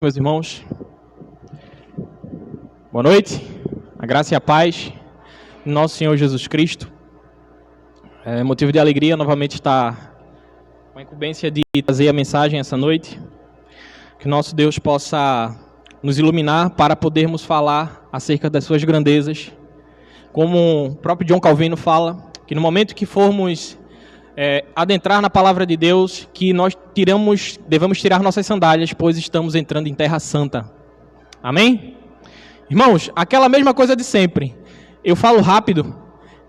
Meus irmãos, boa noite, a graça e a paz do nosso Senhor Jesus Cristo. É motivo de alegria novamente estar com a incumbência de trazer a mensagem essa noite. Que nosso Deus possa nos iluminar para podermos falar acerca das suas grandezas. Como o próprio John Calvino fala, que no momento que formos adentrar na palavra de Deus, que nós devemos tirar nossas sandálias, pois estamos entrando em terra santa. Amém? Irmãos, aquela mesma coisa de sempre. Eu falo rápido,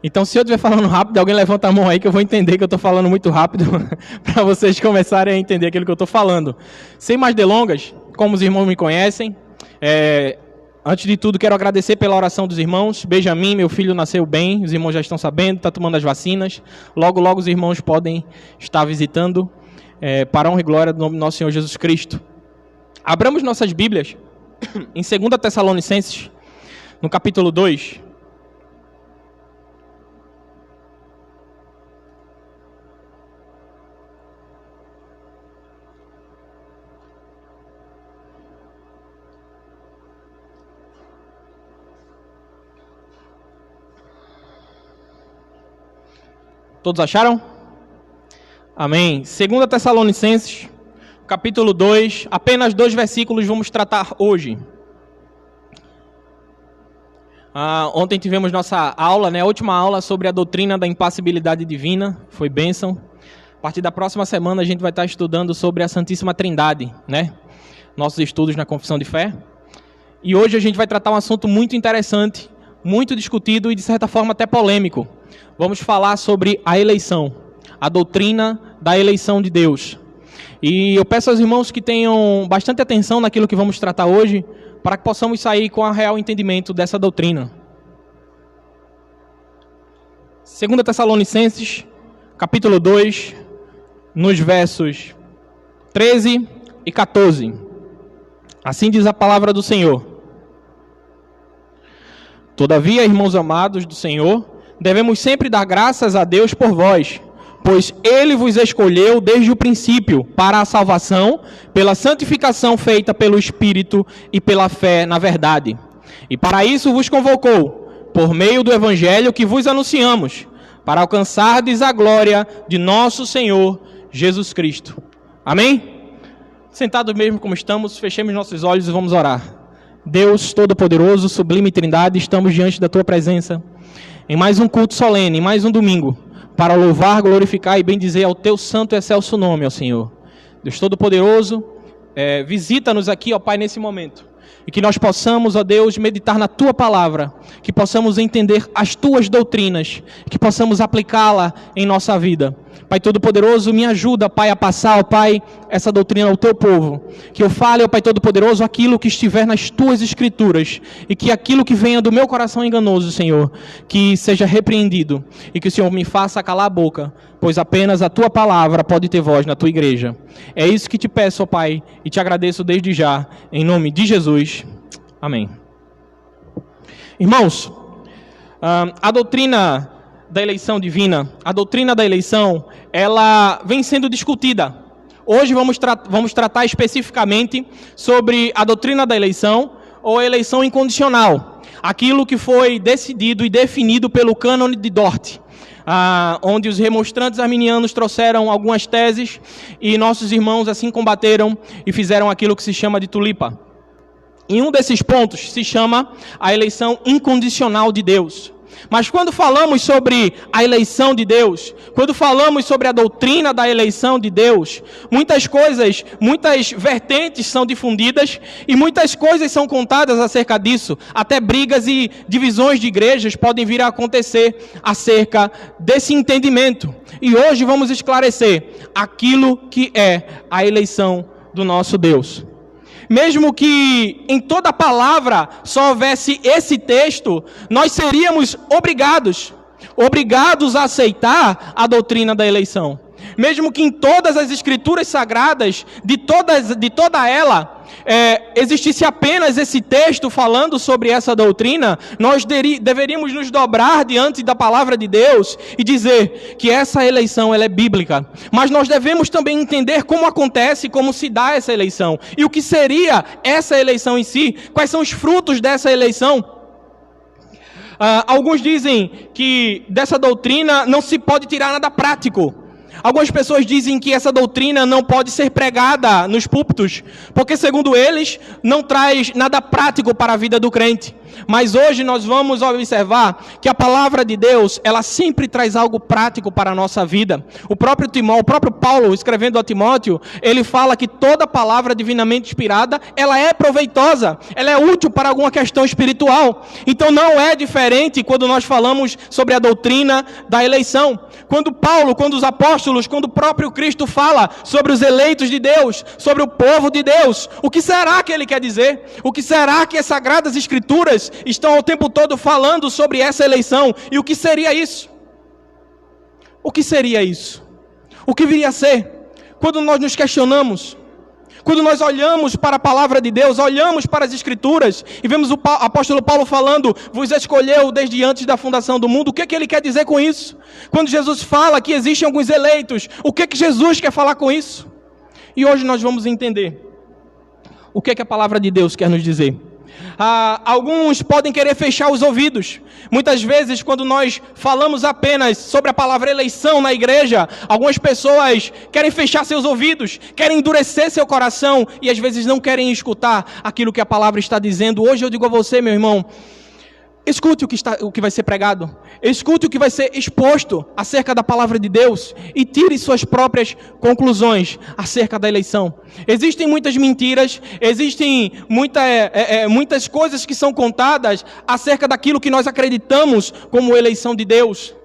então se eu estiver falando rápido, alguém levanta a mão aí que eu vou entender que eu estou falando muito rápido, para vocês começarem a entender aquilo que eu estou falando. Sem mais delongas, como os irmãos me conhecem, antes de tudo, quero agradecer pela oração dos irmãos. Benjamin, meu filho, nasceu bem. Os irmãos já estão sabendo, está tomando as vacinas. Logo, logo os irmãos podem estar visitando para a honra e glória do nome do nosso Senhor Jesus Cristo. Abramos nossas Bíblias em 2 Tessalonicenses, no capítulo 2. Todos acharam? Amém. 2 Tessalonicenses, capítulo 2, apenas 2 versículos vamos tratar hoje. Ontem tivemos nossa aula, a última aula sobre a doutrina da impassibilidade divina, foi bênção. A partir da próxima semana a gente vai estar estudando sobre a Santíssima Trindade, nossos estudos na Confissão de Fé. E hoje a gente vai tratar um assunto muito interessante, muito discutido e de certa forma até polêmico. Vamos falar sobre a eleição, a doutrina da eleição de Deus. E eu peço aos irmãos que tenham bastante atenção naquilo que vamos tratar hoje, para que possamos sair com o real entendimento dessa doutrina. 2 Tessalonicenses, capítulo 2, nos versos 13 e 14. Assim diz a palavra do Senhor. Todavia, irmãos amados do Senhor, devemos sempre dar graças a Deus por vós, pois Ele vos escolheu desde o princípio para a salvação, pela santificação feita pelo Espírito e pela fé na verdade. E para isso vos convocou, por meio do Evangelho que vos anunciamos, para alcançardes a glória de nosso Senhor Jesus Cristo. Amém? Sentados mesmo como estamos, fechemos nossos olhos e vamos orar. Deus Todo-Poderoso, Sublime Trindade, estamos diante da Tua presença, em mais um culto solene, em mais um domingo, para louvar, glorificar e bendizer ao Teu santo e excelso nome, ó Senhor. Deus Todo-Poderoso, visita-nos aqui, ó Pai, nesse momento. E que nós possamos, ó Deus, meditar na Tua palavra, que possamos entender as Tuas doutrinas, que possamos aplicá-la em nossa vida. Pai Todo-Poderoso, me ajuda, Pai, a passar, ó Pai, essa doutrina ao Teu povo. Que eu fale, ó Pai Todo-Poderoso, aquilo que estiver nas Tuas Escrituras. E que aquilo que venha do meu coração enganoso, Senhor, que seja repreendido. E que o Senhor me faça calar a boca, pois apenas a Tua palavra pode ter voz na Tua igreja. É isso que te peço, ó Pai, e te agradeço desde já, em nome de Jesus. Amém. Irmãos, a doutrina da eleição divina, a doutrina da eleição, ela vem sendo discutida. Hoje vamos tratar especificamente sobre a doutrina da eleição ou eleição incondicional, aquilo que foi decidido e definido pelo cânone de Dort, onde os remonstrantes arminianos trouxeram algumas teses e nossos irmãos assim combateram e fizeram aquilo que se chama de tulipa. E um desses pontos se chama a eleição incondicional de Deus. Mas quando falamos sobre a eleição de Deus, quando falamos sobre a doutrina da eleição de Deus, muitas coisas, muitas vertentes são difundidas e muitas coisas são contadas acerca disso. Até brigas e divisões de igrejas podem vir a acontecer acerca desse entendimento. E hoje vamos esclarecer aquilo que é a eleição do nosso Deus. Mesmo que em toda a palavra só houvesse esse texto, nós seríamos obrigados a aceitar a doutrina da eleição. Mesmo que em todas as escrituras sagradas, de toda ela, existisse apenas esse texto falando sobre essa doutrina, nós deveríamos nos dobrar diante da palavra de Deus e dizer que essa eleição ela é bíblica. Mas nós devemos também entender como acontece, como se dá essa eleição. E o que seria essa eleição em si, quais são os frutos dessa eleição. Alguns dizem que dessa doutrina não se pode tirar nada prático. Algumas pessoas dizem que essa doutrina não pode ser pregada nos púlpitos, porque segundo eles, não traz nada prático para a vida do crente. Mas hoje nós vamos observar que a palavra de Deus, ela sempre traz algo prático para a nossa vida. O próprio Paulo, escrevendo a Timóteo, ele fala que toda palavra divinamente inspirada, ela é proveitosa, ela é útil para alguma questão espiritual. Então não é diferente quando nós falamos sobre a doutrina da eleição. Quando os apóstolos, quando o próprio Cristo fala sobre os eleitos de Deus, sobre o povo de Deus, o que será que ele quer dizer? O que será que as Sagradas Escrituras estão o tempo todo falando sobre essa eleição? E o que seria isso? O que seria isso? O que viria a ser? Quando nós nos questionamos, quando nós olhamos para a palavra de Deus, olhamos para as Escrituras e vemos o apóstolo Paulo falando, vos escolheu desde antes da fundação do mundo, o que ele quer dizer com isso? Quando Jesus fala que existem alguns eleitos, o que Jesus quer falar com isso? E hoje nós vamos entender o que a palavra de Deus quer nos dizer. Alguns podem querer fechar os ouvidos. Muitas vezes, quando nós falamos apenas sobre a palavra eleição na igreja, algumas pessoas querem fechar seus ouvidos, querem endurecer seu coração e às vezes não querem escutar aquilo que a palavra está dizendo. Hoje eu digo a você, meu irmão, escute o que vai ser pregado, escute o que vai ser exposto acerca da palavra de Deus e tire suas próprias conclusões acerca da eleição. Existem muitas mentiras, existem muitas coisas que são contadas acerca daquilo que nós acreditamos como eleição de Deus.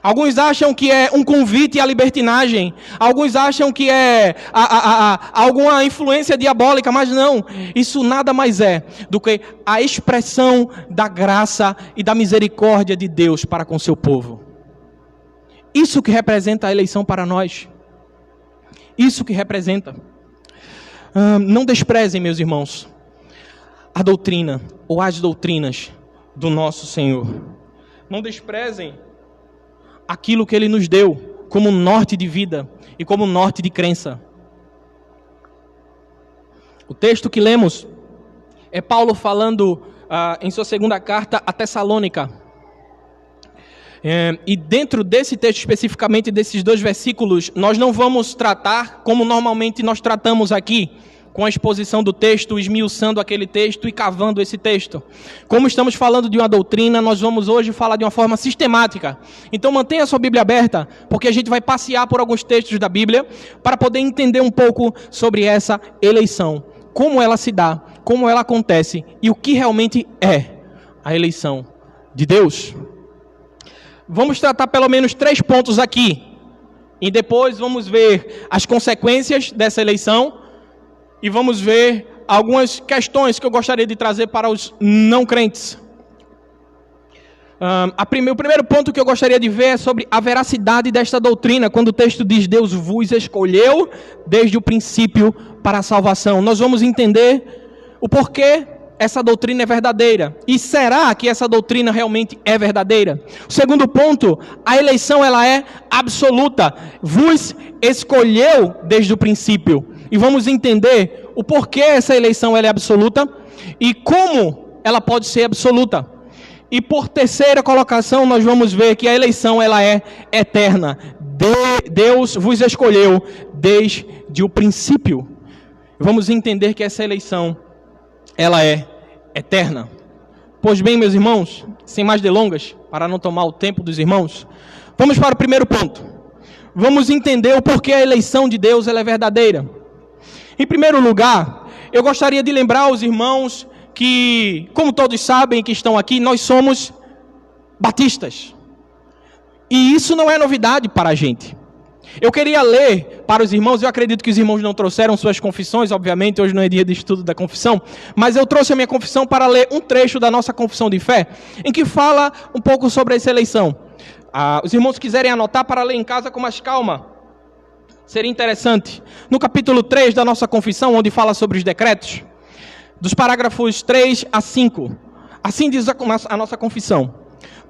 Alguns acham que é um convite à libertinagem. Alguns acham que é alguma influência diabólica, mas não. Isso nada mais é do que a expressão da graça e da misericórdia de Deus para com seu povo. Isso que representa a eleição para nós. Isso que representa. Não desprezem, meus irmãos, a doutrina ou as doutrinas do nosso Senhor. Não desprezem aquilo que Ele nos deu como norte de vida e como norte de crença. O texto que lemos é Paulo falando em sua segunda carta a Tessalônica. E dentro desse texto, especificamente desses 2 versículos, nós não vamos tratar como normalmente nós tratamos aqui, com a exposição do texto, esmiuçando aquele texto e cavando esse texto. Como estamos falando de uma doutrina, nós vamos hoje falar de uma forma sistemática. Então mantenha a sua Bíblia aberta, porque a gente vai passear por alguns textos da Bíblia para poder entender um pouco sobre essa eleição. Como ela se dá, como ela acontece e o que realmente é a eleição de Deus. Vamos tratar pelo menos 3 pontos aqui. E depois vamos ver as consequências dessa eleição. E vamos ver algumas questões que eu gostaria de trazer para os não crentes. O primeiro ponto que eu gostaria de ver é sobre a veracidade desta doutrina, quando o texto diz Deus vos escolheu desde o princípio para a salvação. Nós vamos entender o porquê essa doutrina é verdadeira. E será que essa doutrina realmente é verdadeira? O segundo ponto, a eleição ela é absoluta. Vos escolheu desde o princípio. E vamos entender o porquê essa eleição ela é absoluta e como ela pode ser absoluta. E por terceira colocação, nós vamos ver que a eleição ela é eterna. Deus vos escolheu desde o princípio. Vamos entender que essa eleição ela é eterna. Pois bem, meus irmãos, sem mais delongas, para não tomar o tempo dos irmãos, vamos para o primeiro ponto. Vamos entender o porquê a eleição de Deus ela é verdadeira. Em primeiro lugar, eu gostaria de lembrar aos irmãos que, como todos sabem que estão aqui, nós somos batistas. E isso não é novidade para a gente. Eu queria ler para os irmãos, eu acredito que os irmãos não trouxeram suas confissões, obviamente, hoje não é dia de estudo da confissão, mas eu trouxe a minha confissão para ler um trecho da nossa confissão de fé, em que fala um pouco sobre essa eleição. Os irmãos quiserem anotar para ler em casa com mais calma, seria interessante. No capítulo 3 da nossa confissão, onde fala sobre os decretos, dos parágrafos 3 a 5, assim diz a nossa confissão: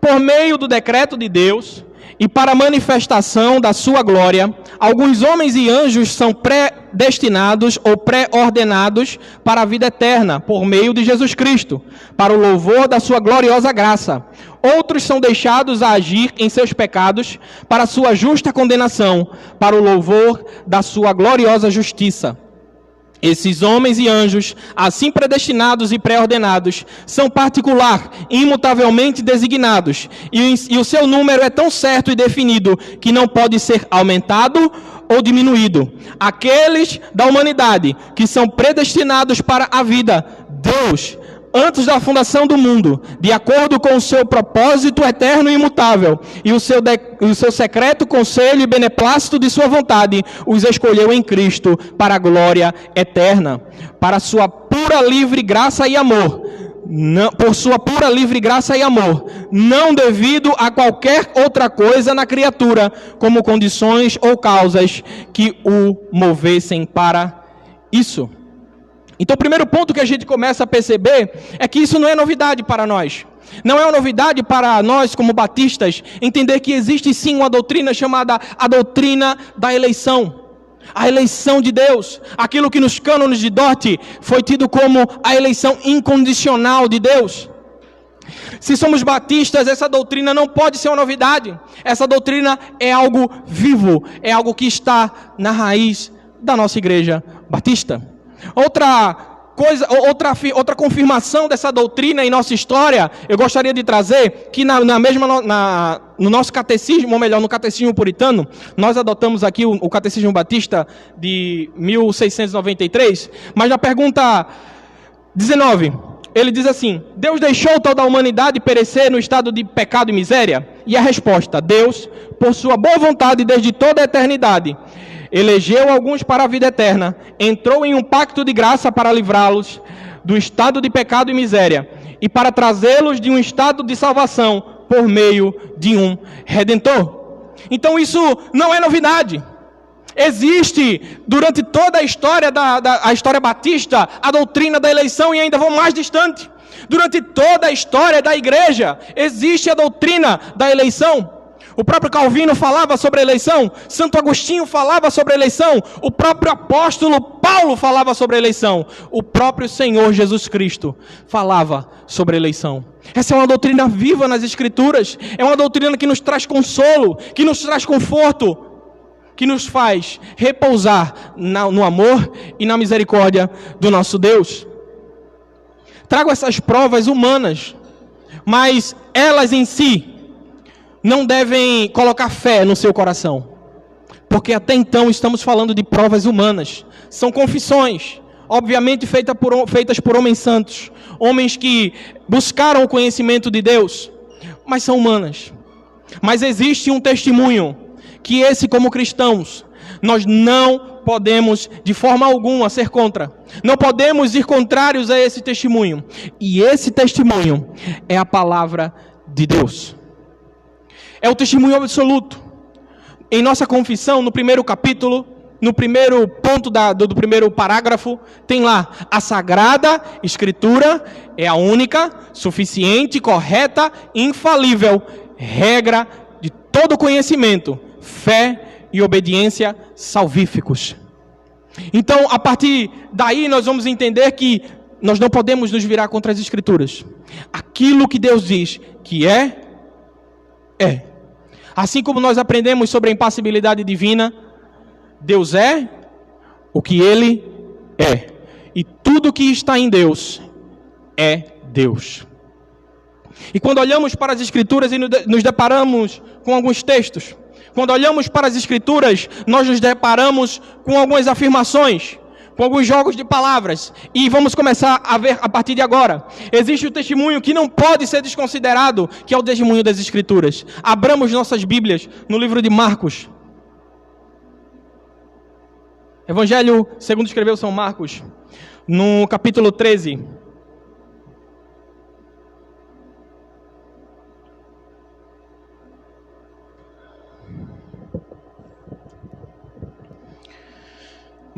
por meio do decreto de Deus e para a manifestação da sua glória, alguns homens e anjos são predestinados ou pré-ordenados para a vida eterna, por meio de Jesus Cristo, para o louvor da sua gloriosa graça. Outros são deixados a agir em seus pecados, para a sua justa condenação, para o louvor da sua gloriosa justiça. Esses homens e anjos, assim predestinados e pré-ordenados, são particular, imutavelmente designados, e o seu número é tão certo e definido que não pode ser aumentado ou diminuído. Aqueles da humanidade que são predestinados para a vida, Deus, antes da fundação do mundo, de acordo com o seu propósito eterno e imutável, e o seu secreto conselho e beneplácito de sua vontade, os escolheu em Cristo para a glória eterna, para sua pura livre graça e amor, por sua pura livre graça e amor, não devido a qualquer outra coisa na criatura, como condições ou causas que o movessem para isso. Então, o primeiro ponto que a gente começa a perceber é que isso não é novidade para nós. Não é uma novidade para nós, como batistas, entender que existe sim uma doutrina chamada a doutrina da eleição. A eleição de Deus. Aquilo que nos cânones de Dort foi tido como a eleição incondicional de Deus. Se somos batistas, essa doutrina não pode ser uma novidade. Essa doutrina é algo vivo, é algo que está na raiz da nossa igreja batista. Outra confirmação dessa doutrina em nossa história, eu gostaria de trazer que no nosso catecismo, ou melhor, no catecismo puritano, nós adotamos aqui o catecismo batista de 1693, mas na pergunta 19, ele diz assim: Deus deixou toda a humanidade perecer no estado de pecado e miséria? E a resposta: Deus, por sua boa vontade desde toda a eternidade, elegeu alguns para a vida eterna, entrou em um pacto de graça para livrá-los do estado de pecado e miséria, e para trazê-los de um estado de salvação por meio de um Redentor. Então isso não é novidade. Existe durante toda a história a história batista, a doutrina da eleição, e ainda vou mais distante. Durante toda a história da igreja, existe a doutrina da eleição. O próprio Calvino falava sobre a eleição, Santo Agostinho falava sobre a eleição, o próprio apóstolo Paulo falava sobre a eleição, o próprio Senhor Jesus Cristo falava sobre a eleição. Essa é uma doutrina viva nas Escrituras, é uma doutrina que nos traz consolo, que nos traz conforto, que nos faz repousar no amor e na misericórdia do nosso Deus. Trago essas provas humanas, mas elas em si não devem colocar fé no seu coração, porque até então estamos falando de provas humanas. São confissões, obviamente feitas por homens santos, homens que buscaram o conhecimento de Deus, mas são humanas. Mas existe um testemunho que esse, como cristãos, nós não podemos de forma alguma ser contra. Não podemos ir contrários a esse testemunho. E esse testemunho é a palavra de Deus. É o testemunho absoluto. Em nossa confissão, no primeiro capítulo, no primeiro ponto do primeiro parágrafo, tem lá: a Sagrada Escritura é a única, suficiente, correta, infalível regra de todo conhecimento, fé e obediência salvíficos. Então, a partir daí, nós vamos entender que nós não podemos nos virar contra as Escrituras. Aquilo que Deus diz que é. Assim como nós aprendemos sobre a impassibilidade divina, Deus é o que Ele é. E tudo que está em Deus é Deus. E quando olhamos para as Escrituras e nos deparamos com alguns textos, quando olhamos para as Escrituras, nós nos deparamos com algumas afirmações, com alguns jogos de palavras, e vamos começar a ver a partir de agora. Existe o testemunho que não pode ser desconsiderado, que é o testemunho das Escrituras. Abramos nossas Bíblias no livro de Marcos. Evangelho segundo escreveu São Marcos, no capítulo 13.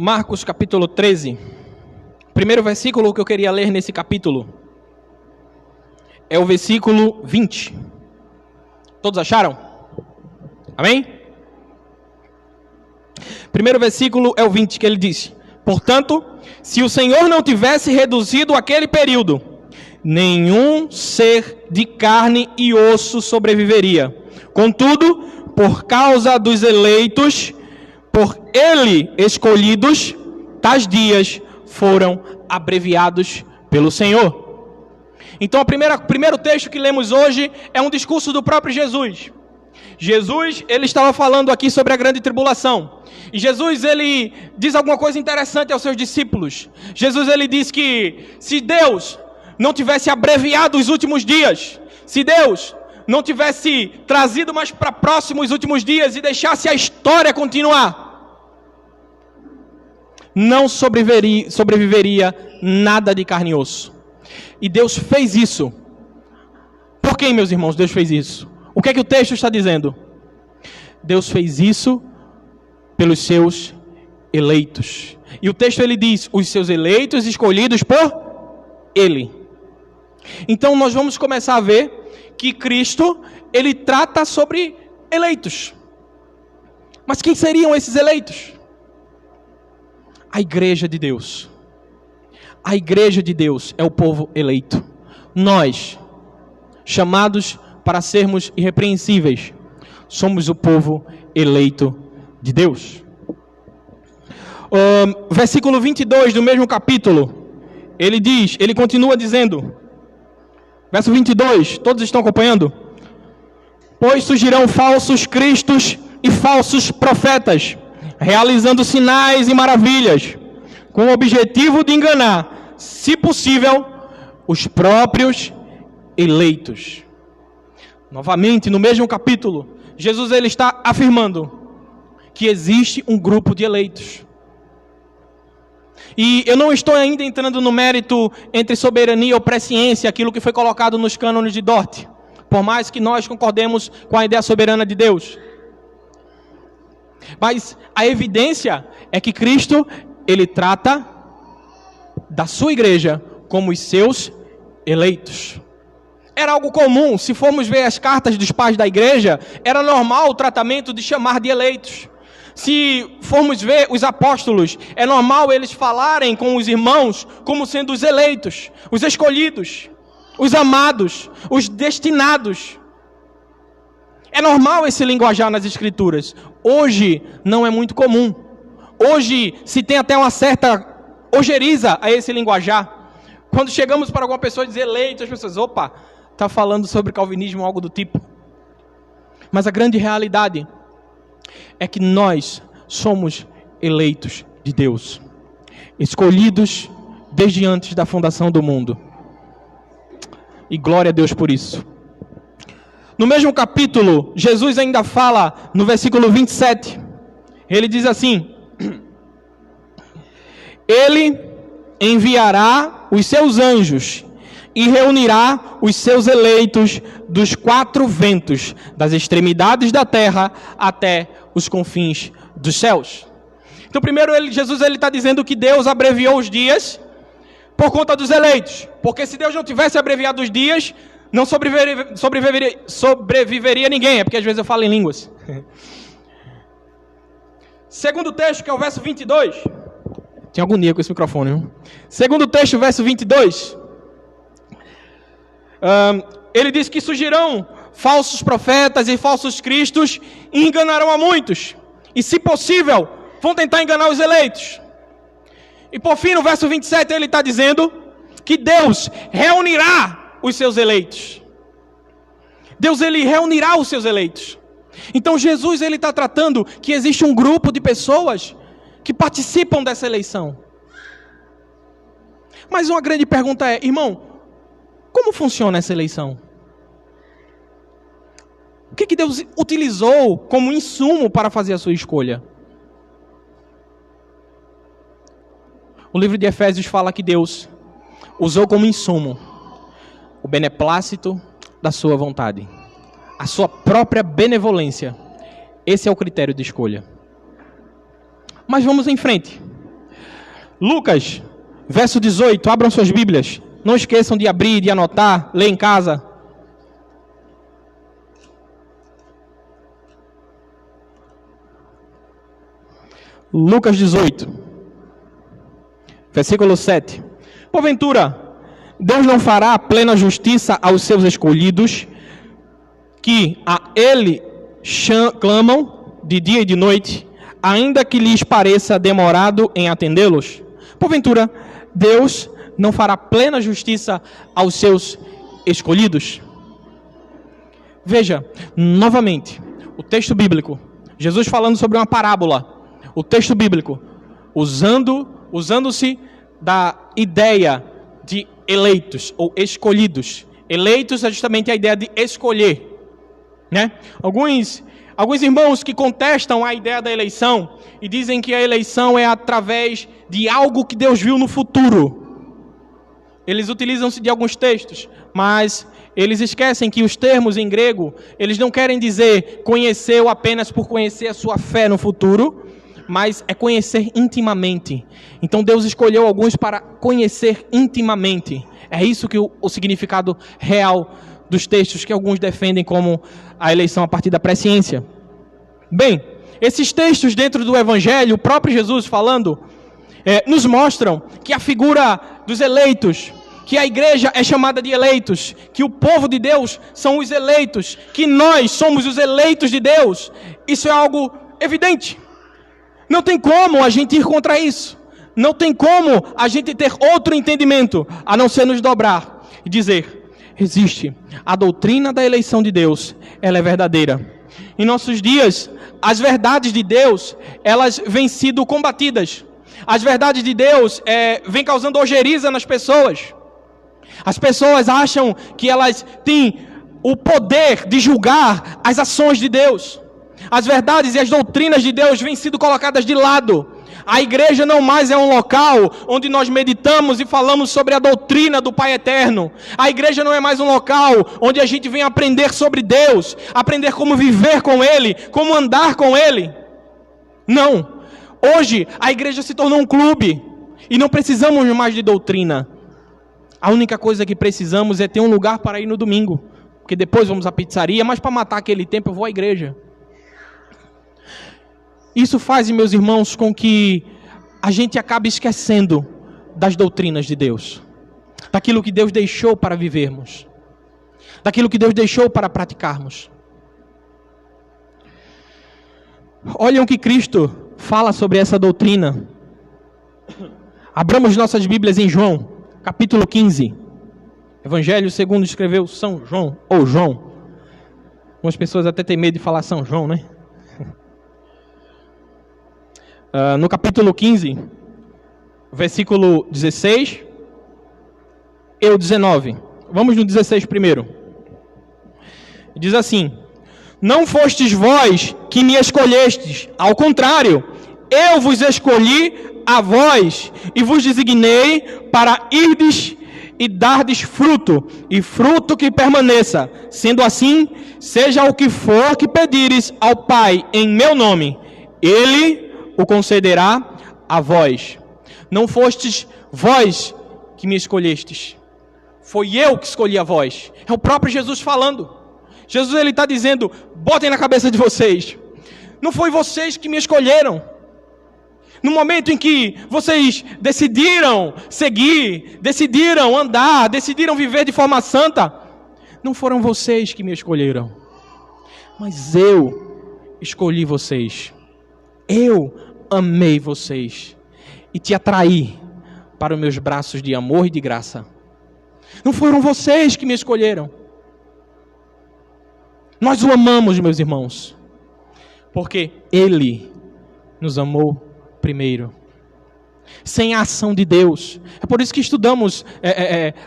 Marcos capítulo 13. Primeiro versículo que eu queria ler nesse capítulo é o versículo 20. Todos acharam? Amém? Primeiro versículo é o 20, que ele diz: portanto, se o Senhor não tivesse reduzido aquele período, nenhum ser de carne e osso sobreviveria. Contudo, por causa dos eleitos, por ele escolhidos, tais dias foram abreviados pelo Senhor. Então, o primeiro texto que lemos hoje é um discurso do próprio Jesus. Jesus, ele estava falando aqui sobre a grande tribulação. E Jesus, ele diz alguma coisa interessante aos seus discípulos. Jesus, ele diz que se Deus não tivesse abreviado os últimos dias, se Deus não tivesse trazido mais para próximo os últimos dias e deixasse a história continuar, não sobreviveria nada de carne e osso. E Deus fez isso. Por quem, meus irmãos, Deus fez isso? O que é que o texto está dizendo? Deus fez isso pelos seus eleitos. E o texto, ele diz, os seus eleitos escolhidos por Ele. Então nós vamos começar a ver que Cristo, ele trata sobre eleitos. Mas quem seriam esses eleitos? A igreja de Deus. A igreja de Deus é o povo eleito. Nós, chamados para sermos irrepreensíveis, somos o povo eleito de Deus. Versículo 22 do mesmo capítulo, ele continua dizendo, verso 22, todos estão acompanhando? Pois surgirão falsos cristos e falsos profetas, realizando sinais e maravilhas, com o objetivo de enganar, se possível, os próprios eleitos. Novamente, no mesmo capítulo, Jesus, ele está afirmando que existe um grupo de eleitos. E eu não estou ainda entrando no mérito entre soberania ou presciência, aquilo que foi colocado nos cânones de Dort, por mais que nós concordemos com a ideia soberana de Deus. Mas a evidência é que Cristo, ele trata da sua igreja como os seus eleitos. Era algo comum, se formos ver as cartas dos pais da igreja, era normal o tratamento de chamar de eleitos. Se formos ver os apóstolos, é normal eles falarem com os irmãos como sendo os eleitos, os escolhidos, os amados, os destinados. É normal esse linguajar nas escrituras. Hoje não é muito comum. Hoje se tem até uma certa ojeriza a esse linguajar. Quando chegamos para alguma pessoa dizer eleito, as pessoas, opa, está falando sobre calvinismo ou algo do tipo. Mas a grande realidade é que nós somos eleitos de Deus, escolhidos desde antes da fundação do mundo. E glória a Deus por isso. No mesmo capítulo, Jesus ainda fala no versículo 27. Ele diz assim: Ele enviará os seus anjos e reunirá os seus eleitos dos quatro ventos, das extremidades da terra até os confins dos céus. Então, primeiro, Jesus está dizendo que Deus abreviou os dias por conta dos eleitos. Porque se Deus não tivesse abreviado os dias, não sobreviveria ninguém. É porque às vezes eu falo em línguas. Segundo texto, que é o verso 22. Tinha agonia com esse microfone, viu? Segundo texto, verso 22. Ele diz que surgirão falsos profetas e falsos cristos e enganarão a muitos. E, se possível, vão tentar enganar os eleitos. E, por fim, no verso 27, ele está dizendo que Deus reunirá os seus eleitos. Deus, ele reunirá os seus eleitos. Então, Jesus, ele está tratando que existe um grupo de pessoas que participam dessa eleição. Mas uma grande pergunta é, irmão, como funciona essa eleição? O que Deus utilizou como insumo para fazer a sua escolha? O livro de Efésios fala que Deus usou como insumo o beneplácito da sua vontade, a sua própria benevolência. Esse é o critério de escolha. Mas vamos em frente. Lucas, verso 18, abram suas Bíblias. Não esqueçam de abrir, de anotar, ler em casa. Lucas 18, versículo 7. Porventura, Deus não fará plena justiça aos seus escolhidos, que a Ele clamam de dia e de noite, ainda que lhes pareça demorado em atendê-los? Porventura, Deus não fará plena justiça aos seus escolhidos? Veja, novamente, o texto bíblico, Jesus falando sobre uma parábola, o texto bíblico, usando-se da ideia de eleitos ou escolhidos. Eleitos é justamente a ideia de escolher, né? Alguns irmãos que contestam a ideia da eleição e dizem que a eleição é através de algo que Deus viu no futuro. Eles utilizam-se de alguns textos, mas eles esquecem que os termos em grego, eles não querem dizer conheceu apenas por conhecer a sua fé no futuro, mas é conhecer intimamente. Então Deus escolheu alguns para conhecer intimamente. É isso que o significado real dos textos que alguns defendem como a eleição a partir da presciência. Bem, esses textos dentro do Evangelho, o próprio Jesus falando, nos mostram que a figura dos eleitos, que a igreja é chamada de eleitos, que o povo de Deus são os eleitos, que nós somos os eleitos de Deus, isso é algo evidente. Não tem como a gente ir contra isso. Não tem como a gente ter outro entendimento, a não ser nos dobrar e dizer, existe a doutrina da eleição de Deus, ela é verdadeira. Em nossos dias, as verdades de Deus, elas vêm sido combatidas. As verdades de Deus vêm causando ojeriza nas pessoas. As pessoas acham que elas têm o poder de julgar as ações de Deus. As verdades e as doutrinas de Deus vêm sido colocadas de lado. A igreja não mais é um local onde nós meditamos e falamos sobre a doutrina do Pai Eterno. A igreja não é mais um local onde a gente vem aprender sobre Deus, aprender como viver com Ele, como andar com Ele. Não. Hoje a igreja se tornou um clube e não precisamos mais de doutrina. A única coisa que precisamos é ter um lugar para ir no domingo, porque depois vamos à pizzaria, mas para matar aquele tempo eu vou à igreja. Isso faz, meus irmãos, com que a gente acabe esquecendo das doutrinas de Deus, daquilo que Deus deixou para vivermos, daquilo que Deus deixou para praticarmos. Olhem o que Cristo fala sobre essa doutrina. Abramos nossas Bíblias em João, capítulo 15. Evangelho segundo escreveu São João, ou João. Algumas pessoas até têm medo de falar São João, né? No capítulo 15, versículo 16 e o 19. Vamos no 16 primeiro. Diz assim: não fostes vós que me escolhestes, ao contrário, eu vos escolhi a vós e vos designei para irdes e dardes fruto, e fruto que permaneça. Sendo assim, seja o que for que pedires ao Pai em meu nome, Ele o concederá a vós. Não fostes vós que me escolhestes, foi eu que escolhi a vós. É o próprio Jesus falando. Jesus, ele está dizendo, botem na cabeça de vocês, não foi vocês que me escolheram. No momento em que vocês decidiram seguir, decidiram andar, decidiram viver de forma santa, não foram vocês que me escolheram, mas eu escolhi vocês. Eu amei vocês e te atraí para os meus braços de amor e de graça. Não foram vocês que me escolheram. Nós o amamos, meus irmãos, porque Ele nos amou primeiro. Sem a ação de Deus. É por isso que estudamos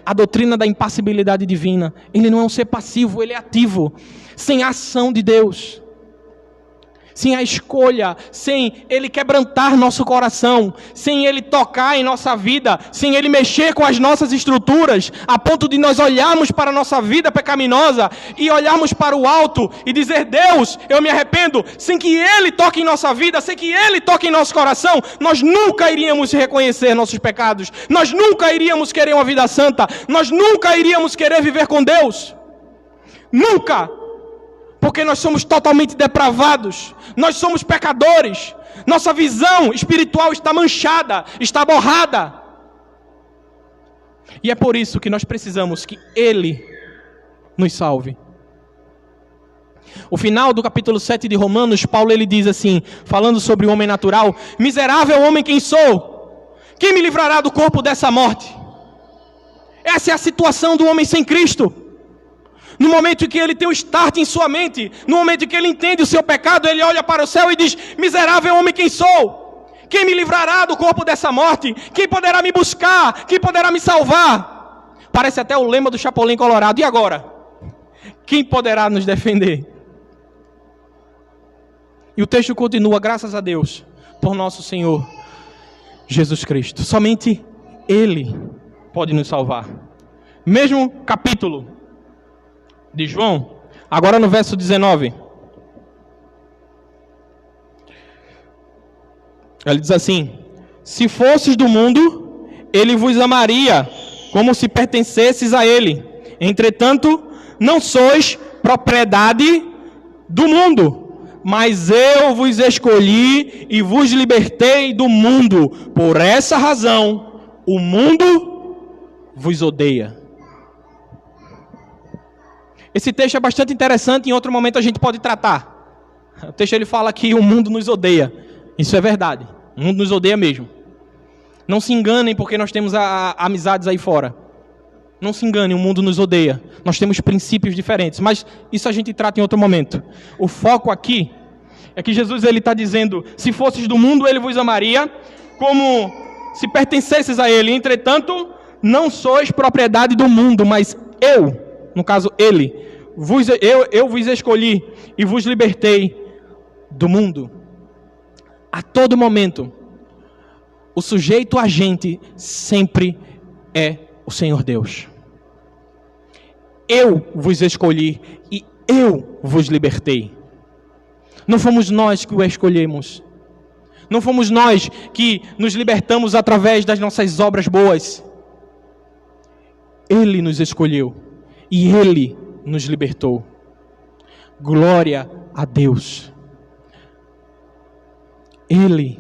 a doutrina da impassibilidade divina. Ele não é um ser passivo, Ele é ativo. Sem a ação de Deus. sem a escolha, sem Ele quebrantar nosso coração, sem Ele tocar em nossa vida, sem Ele mexer com as nossas estruturas, a ponto de nós olharmos para a nossa vida pecaminosa e olharmos para o alto e dizer: Deus, eu me arrependo, sem que Ele toque em nossa vida, sem que Ele toque em nosso coração, nós nunca iríamos reconhecer nossos pecados, nós nunca iríamos querer uma vida santa, nós nunca iríamos querer viver com Deus. Nunca! Porque nós somos totalmente depravados, nós somos pecadores, nossa visão espiritual está manchada, está borrada. E é por isso que nós precisamos que Ele nos salve. O final do capítulo 7 de Romanos, Paulo ele diz assim, falando sobre o homem natural: miserável homem quem sou, quem me livrará do corpo dessa morte? Essa é a situação do homem sem Cristo. No momento em que ele tem o start em sua mente, no momento em que ele entende o seu pecado, ele olha para o céu e diz: miserável homem quem sou, quem me livrará do corpo dessa morte? Quem poderá me buscar? Quem poderá me salvar? Parece até o lema do Chapolin Colorado. E agora? Quem poderá nos defender? E o texto continua: graças a Deus por nosso Senhor Jesus Cristo. Somente Ele pode nos salvar. Mesmo capítulo de João, agora no verso 19. Ele diz assim: se fosses do mundo, Ele vos amaria, como se pertencesses a Ele. Entretanto, não sois propriedade do mundo, mas eu vos escolhi e vos libertei do mundo. Por essa razão, o mundo vos odeia. Esse texto é bastante interessante, em outro momento a gente pode tratar. O texto ele fala que o mundo nos odeia. Isso é verdade, o mundo nos odeia mesmo. Não se enganem porque nós temos amizades aí fora. Não se enganem, o mundo nos odeia. Nós temos princípios diferentes, mas isso a gente trata em outro momento. O foco aqui é que Jesus ele está dizendo: se fosses do mundo, Ele vos amaria, como se pertencesses a Ele. Entretanto, não sois propriedade do mundo, mas eu, no caso Ele, eu vos escolhi e vos libertei do mundo. A todo momento, o sujeito agente sempre é o Senhor Deus. Eu vos escolhi e eu vos libertei. Não fomos nós que o escolhemos. Não fomos nós que nos libertamos através das nossas obras boas. Ele nos escolheu e Ele nos libertou. Glória a Deus. Ele,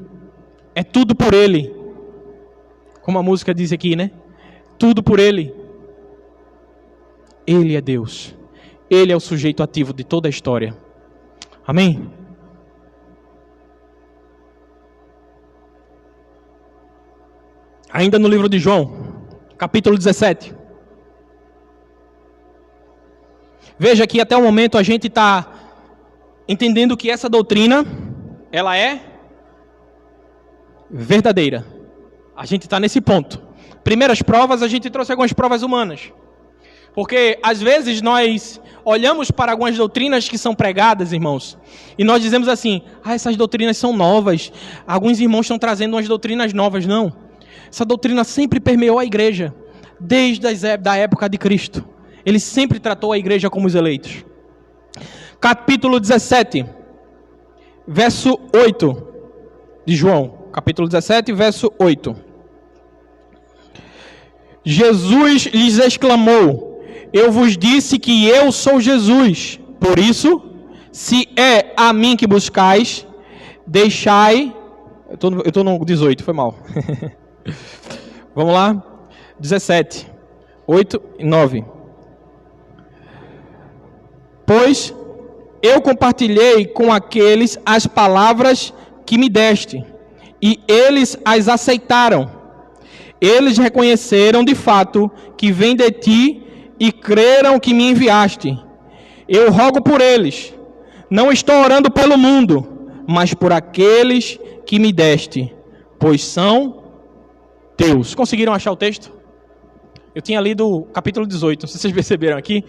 é tudo por Ele. Como a música diz aqui, né? Tudo por Ele. Ele é Deus. Ele é o sujeito ativo de toda a história. Amém? Ainda no livro de João, capítulo 17. Veja que até o momento a gente está entendendo que essa doutrina, ela é verdadeira. A gente está nesse ponto. Primeiras provas, a gente trouxe algumas provas humanas. Porque às vezes nós olhamos para algumas doutrinas que são pregadas, irmãos, e nós dizemos assim: essas doutrinas são novas. Alguns irmãos estão trazendo umas doutrinas novas. Não. Essa doutrina sempre permeou a igreja, desde a época de Cristo. Ele sempre tratou a igreja como os eleitos. Capítulo 17, verso 8 de João. Capítulo 17, verso 8. Jesus lhes exclamou: eu vos disse que eu sou Jesus. Por isso, se é a mim que buscais, deixai... Eu estou no 18, foi mal. Vamos lá. 17, 8 e 9. Pois eu compartilhei com aqueles as palavras que me deste, e eles as aceitaram. Eles reconheceram de fato que vem de ti e creram que me enviaste. Eu rogo por eles. Não estou orando pelo mundo, mas por aqueles que me deste, pois são teus. Conseguiram achar o texto? Eu tinha lido o capítulo 18, não sei se vocês perceberam aqui.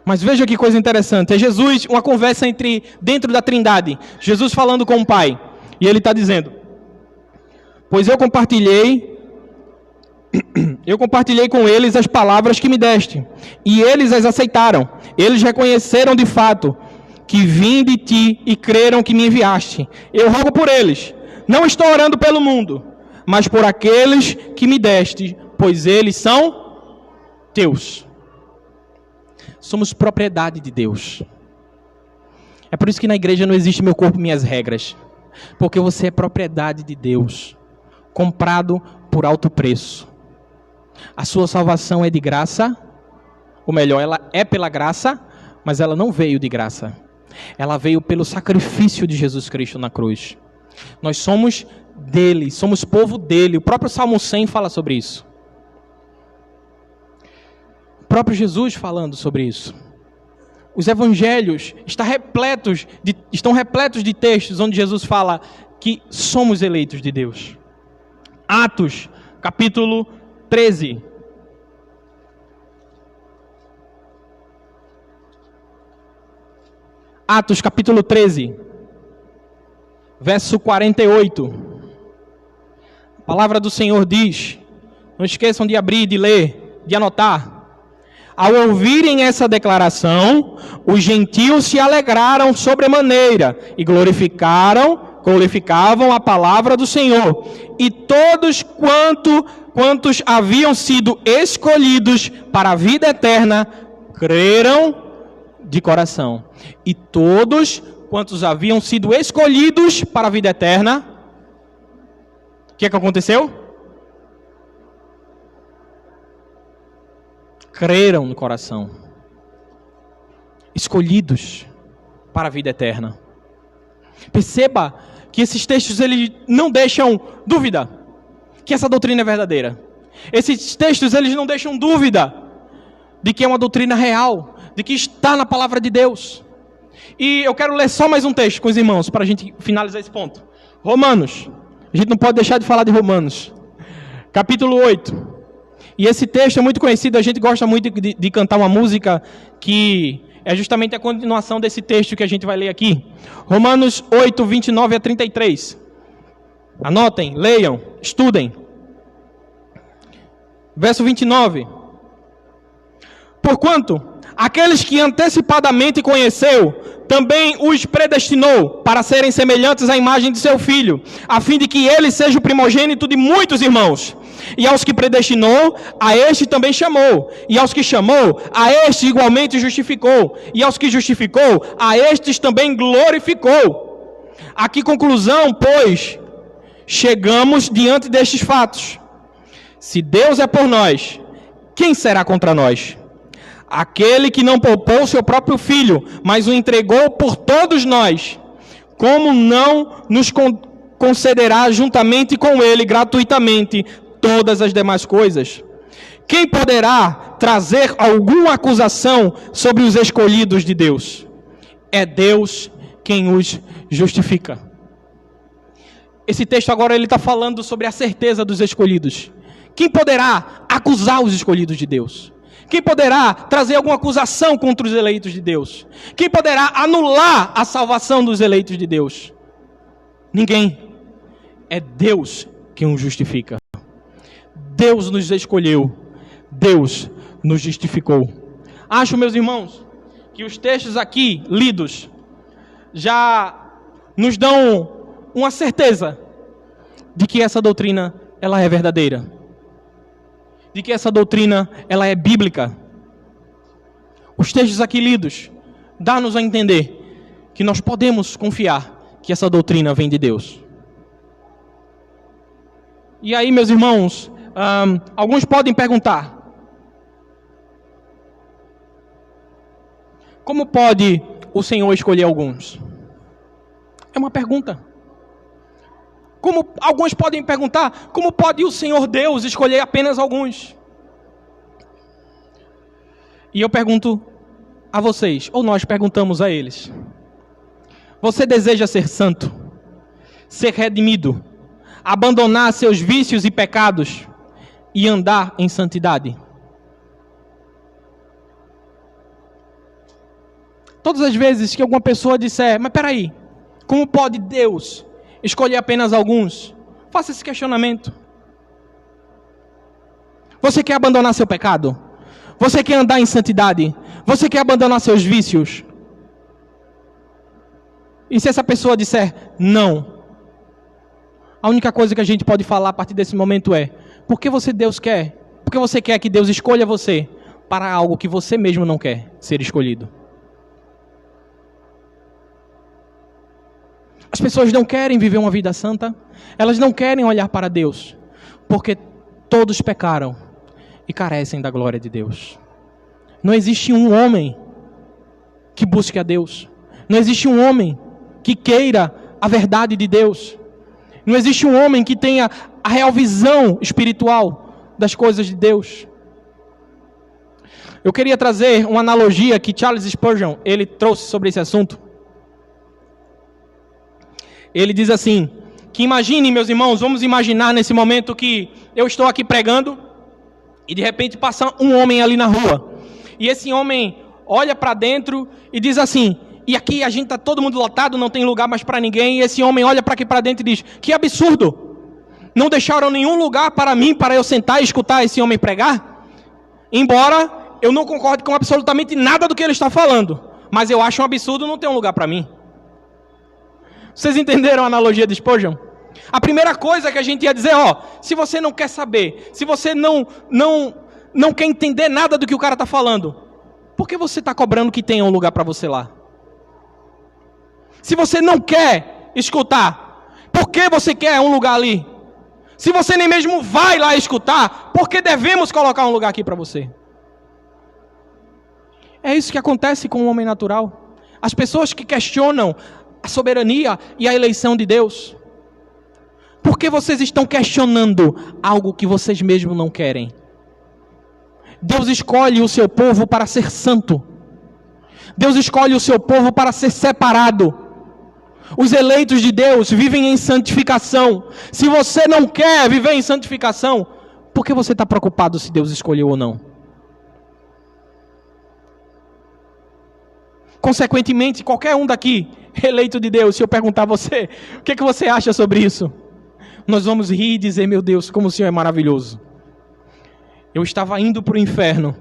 Mas veja que coisa interessante. É Jesus, uma conversa dentro da Trindade. Jesus falando com o Pai. E ele está dizendo: pois eu compartilhei com eles as palavras que me deste, e eles as aceitaram. Eles reconheceram de fato que vim de ti e creram que me enviaste. Eu rogo por eles. Não estou orando pelo mundo, mas por aqueles que me deste, pois eles são teus. Somos propriedade de Deus. É por isso que na igreja não existe meu corpo, minhas regras. Porque você é propriedade de Deus, comprado por alto preço. A sua salvação é de graça, ou melhor, ela é pela graça, mas ela não veio de graça. Ela veio pelo sacrifício de Jesus Cristo na cruz. Nós somos dele, somos povo dele. O próprio Salmo 100 fala sobre isso. O próprio Jesus falando sobre isso. Os evangelhos estão repletos de textos onde Jesus fala que somos eleitos de Deus. Atos, capítulo 13. Atos, capítulo 13, verso 48. A palavra do Senhor diz, não esqueçam de abrir, de ler, de anotar. Ao ouvirem essa declaração, os gentios se alegraram sobremaneira e glorificavam a palavra do Senhor. E todos quantos haviam sido escolhidos para a vida eterna, creram de coração. E todos quantos haviam sido escolhidos para a vida eterna, o que aconteceu? Creram no coração. Escolhidos para a vida eterna. Perceba que esses textos eles não deixam dúvida que essa doutrina é verdadeira. Esses textos eles não deixam dúvida de que é uma doutrina real, de que está na palavra de Deus. E eu quero ler só mais um texto com os irmãos para a gente finalizar esse ponto. Romanos. A gente não pode deixar de falar de Romanos. Capítulo 8. E esse texto é muito conhecido, a gente gosta muito de cantar uma música que é justamente a continuação desse texto que a gente vai ler aqui. Romanos 8, 29 a 33. Anotem, leiam, estudem. Verso 29. Porquanto, aqueles que antecipadamente conheceu, também os predestinou para serem semelhantes à imagem de seu filho, a fim de que ele seja o primogênito de muitos irmãos. E aos que predestinou, a este também chamou. E aos que chamou, a este igualmente justificou. E aos que justificou, a estes também glorificou. A que conclusão, pois, chegamos diante destes fatos? Se Deus é por nós, quem será contra nós? Aquele que não poupou seu próprio filho, mas o entregou por todos nós, como não nos concederá juntamente com ele, gratuitamente, todas as demais coisas? Quem poderá trazer alguma acusação sobre os escolhidos de Deus? É Deus quem os justifica. Esse texto agora ele está falando sobre a certeza dos escolhidos. Quem poderá acusar os escolhidos de Deus? Quem poderá trazer alguma acusação contra os eleitos de Deus? Quem poderá anular a salvação dos eleitos de Deus? Ninguém. É Deus quem os justifica. Deus nos escolheu. Deus nos justificou. Acho, meus irmãos, que os textos aqui lidos já nos dão uma certeza de que essa doutrina ela é verdadeira. De que essa doutrina ela é bíblica. Os textos aqui lidos dão-nos a entender que nós podemos confiar que essa doutrina vem de Deus. E aí, meus irmãos, alguns podem perguntar: como pode o Senhor escolher alguns? É uma pergunta. Alguns podem perguntar: como pode o Senhor Deus escolher apenas alguns? E eu pergunto a vocês, ou nós perguntamos a eles: você deseja ser santo, ser redimido, abandonar seus vícios e pecados e andar em santidade? Todas as vezes que alguma pessoa disser, mas peraí, como pode Deus escolher apenas alguns? Faça esse questionamento. Você quer abandonar seu pecado? Você quer andar em santidade? Você quer abandonar seus vícios? E se essa pessoa disser não, a única coisa que a gente pode falar a partir desse momento é: por que Deus quer? Por que você quer que Deus escolha você para algo que você mesmo não quer ser escolhido? As pessoas não querem viver uma vida santa, elas não querem olhar para Deus, porque todos pecaram e carecem da glória de Deus. Não existe um homem que busque a Deus. Não existe um homem que queira a verdade de Deus. Não existe um homem que tenha a real visão espiritual das coisas de Deus. Eu queria trazer uma analogia que Charles Spurgeon, ele trouxe sobre esse assunto. Ele diz assim, que imagine, meus irmãos, vamos imaginar nesse momento que eu estou aqui pregando e de repente passa um homem ali na rua. E esse homem olha para dentro e diz assim, e aqui a gente está todo mundo lotado, não tem lugar mais para ninguém. E esse homem olha para aqui para dentro e diz, que absurdo! Não deixaram nenhum lugar para mim, para eu sentar e escutar esse homem pregar? Embora eu não concorde com absolutamente nada do que ele está falando, mas eu acho um absurdo não ter um lugar para mim. Vocês entenderam a analogia de Spurgeon? A primeira coisa que a gente ia dizer, se você não quer saber, se você não quer entender nada do que o cara está falando, por que você está cobrando que tenha um lugar para você lá? Se você não quer escutar, por que você quer um lugar ali? Se você nem mesmo vai lá escutar, por que devemos colocar um lugar aqui para você? É isso que acontece com o homem natural. As pessoas que questionam a soberania e a eleição de Deus. Por que vocês estão questionando algo que vocês mesmos não querem? Deus escolhe o seu povo para ser santo. Deus escolhe o seu povo para ser separado. Os eleitos de Deus vivem em santificação. Se você não quer viver em santificação, por que você está preocupado se Deus escolheu ou não? Consequentemente, qualquer um daqui, eleito de Deus, se eu perguntar a você, o que você acha sobre isso? Nós vamos rir e dizer, meu Deus, como o Senhor é maravilhoso. Eu estava indo para o inferno